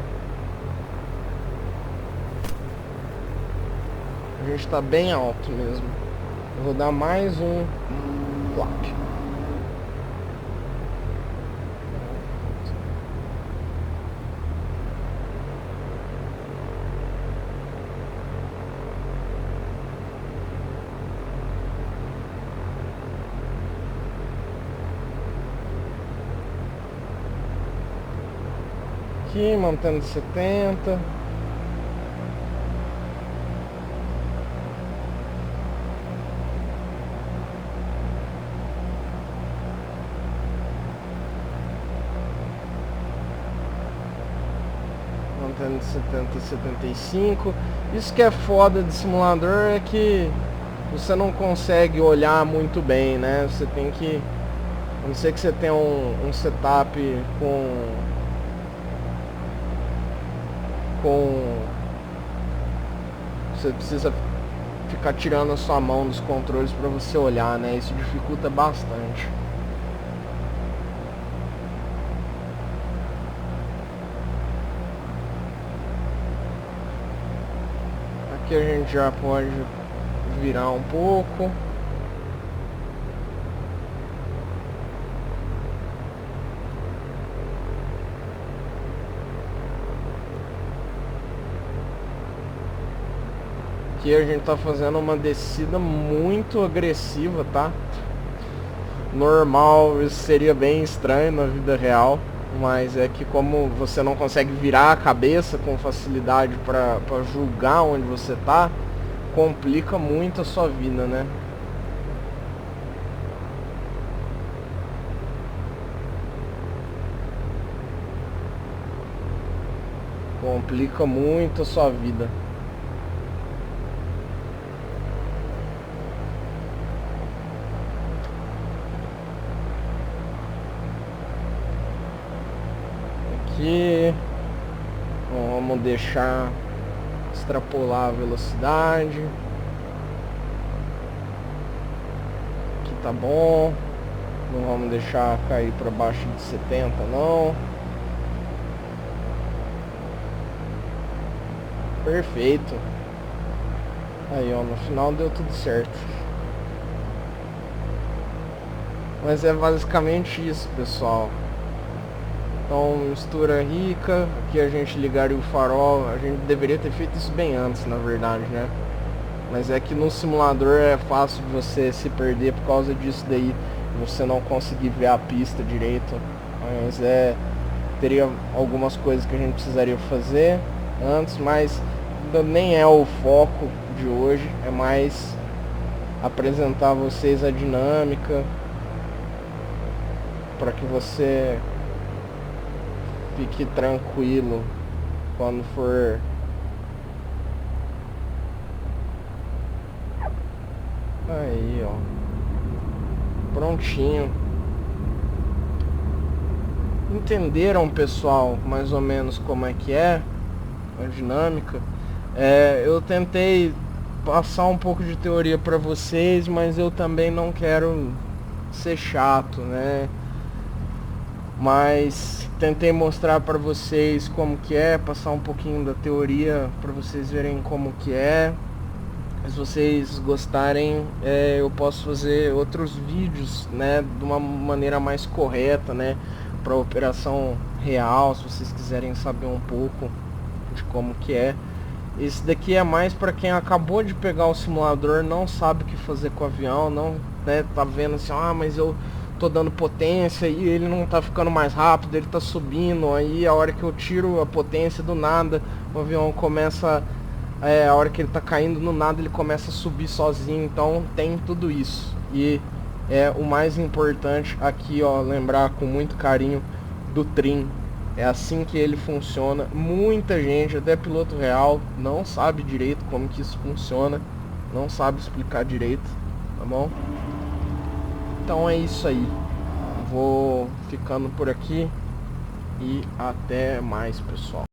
A gente tá bem alto mesmo. Eu vou dar mais um flap. aqui, mantendo 70. Mantendo 70, 75. Isso que é foda de simulador é que você não consegue olhar muito bem, né? Você tem que... A não ser que você tenha um setup com... Você precisa ficar tirando a sua mão dos controles para você olhar, né? Isso dificulta bastante. Aqui a gente já pode virar um pouco. Aqui a gente tá fazendo uma descida muito agressiva, tá? Normal, isso seria bem estranho na vida real, mas é que como você não consegue virar a cabeça com facilidade para julgar onde você tá, complica muito a sua vida, né? Complica muito a sua vida. Aqui vamos deixar extrapolar a velocidade. Aqui tá bom. Não vamos deixar cair para baixo de 70 não. Perfeito. Aí ó, no final deu tudo certo. Mas é basicamente isso, pessoal. Então, mistura rica. Aqui a gente ligaria o farol. A gente deveria ter feito isso bem antes, na verdade, né? Mas é que no simulador é fácil de você se perder por causa disso daí. Você não conseguir ver a pista direito. Mas teria algumas coisas que a gente precisaria fazer antes, mas nem é o foco de hoje. É mais apresentar a vocês a dinâmica, para que você fique tranquilo quando for aí, ó, prontinho. Entenderam, pessoal, mais ou menos como é que é a dinâmica? Eu tentei passar um pouco de teoria para vocês, mas eu também não quero ser chato, né? Mas tentei mostrar para vocês como que é, passar um pouquinho da teoria para vocês verem como que é. Se vocês gostarem, eu posso fazer outros vídeos, né, de uma maneira mais correta, né, para operação real, se vocês quiserem saber um pouco de como que é. Esse daqui é mais para quem acabou de pegar o simulador, não sabe o que fazer com o avião, não, né, tá vendo assim, mas eu tô dando potência e ele não tá ficando mais rápido, ele tá subindo, aí a hora que eu tiro a potência do nada, o avião começa, a hora que ele tá caindo no nada, ele começa a subir sozinho. Então tem tudo isso. E o mais importante aqui, ó, lembrar com muito carinho do trim. É assim que ele funciona. Muita gente, até piloto real, não sabe direito como que isso funciona, não sabe explicar direito, tá bom? Então é isso aí. Vou ficando por aqui e até mais, pessoal.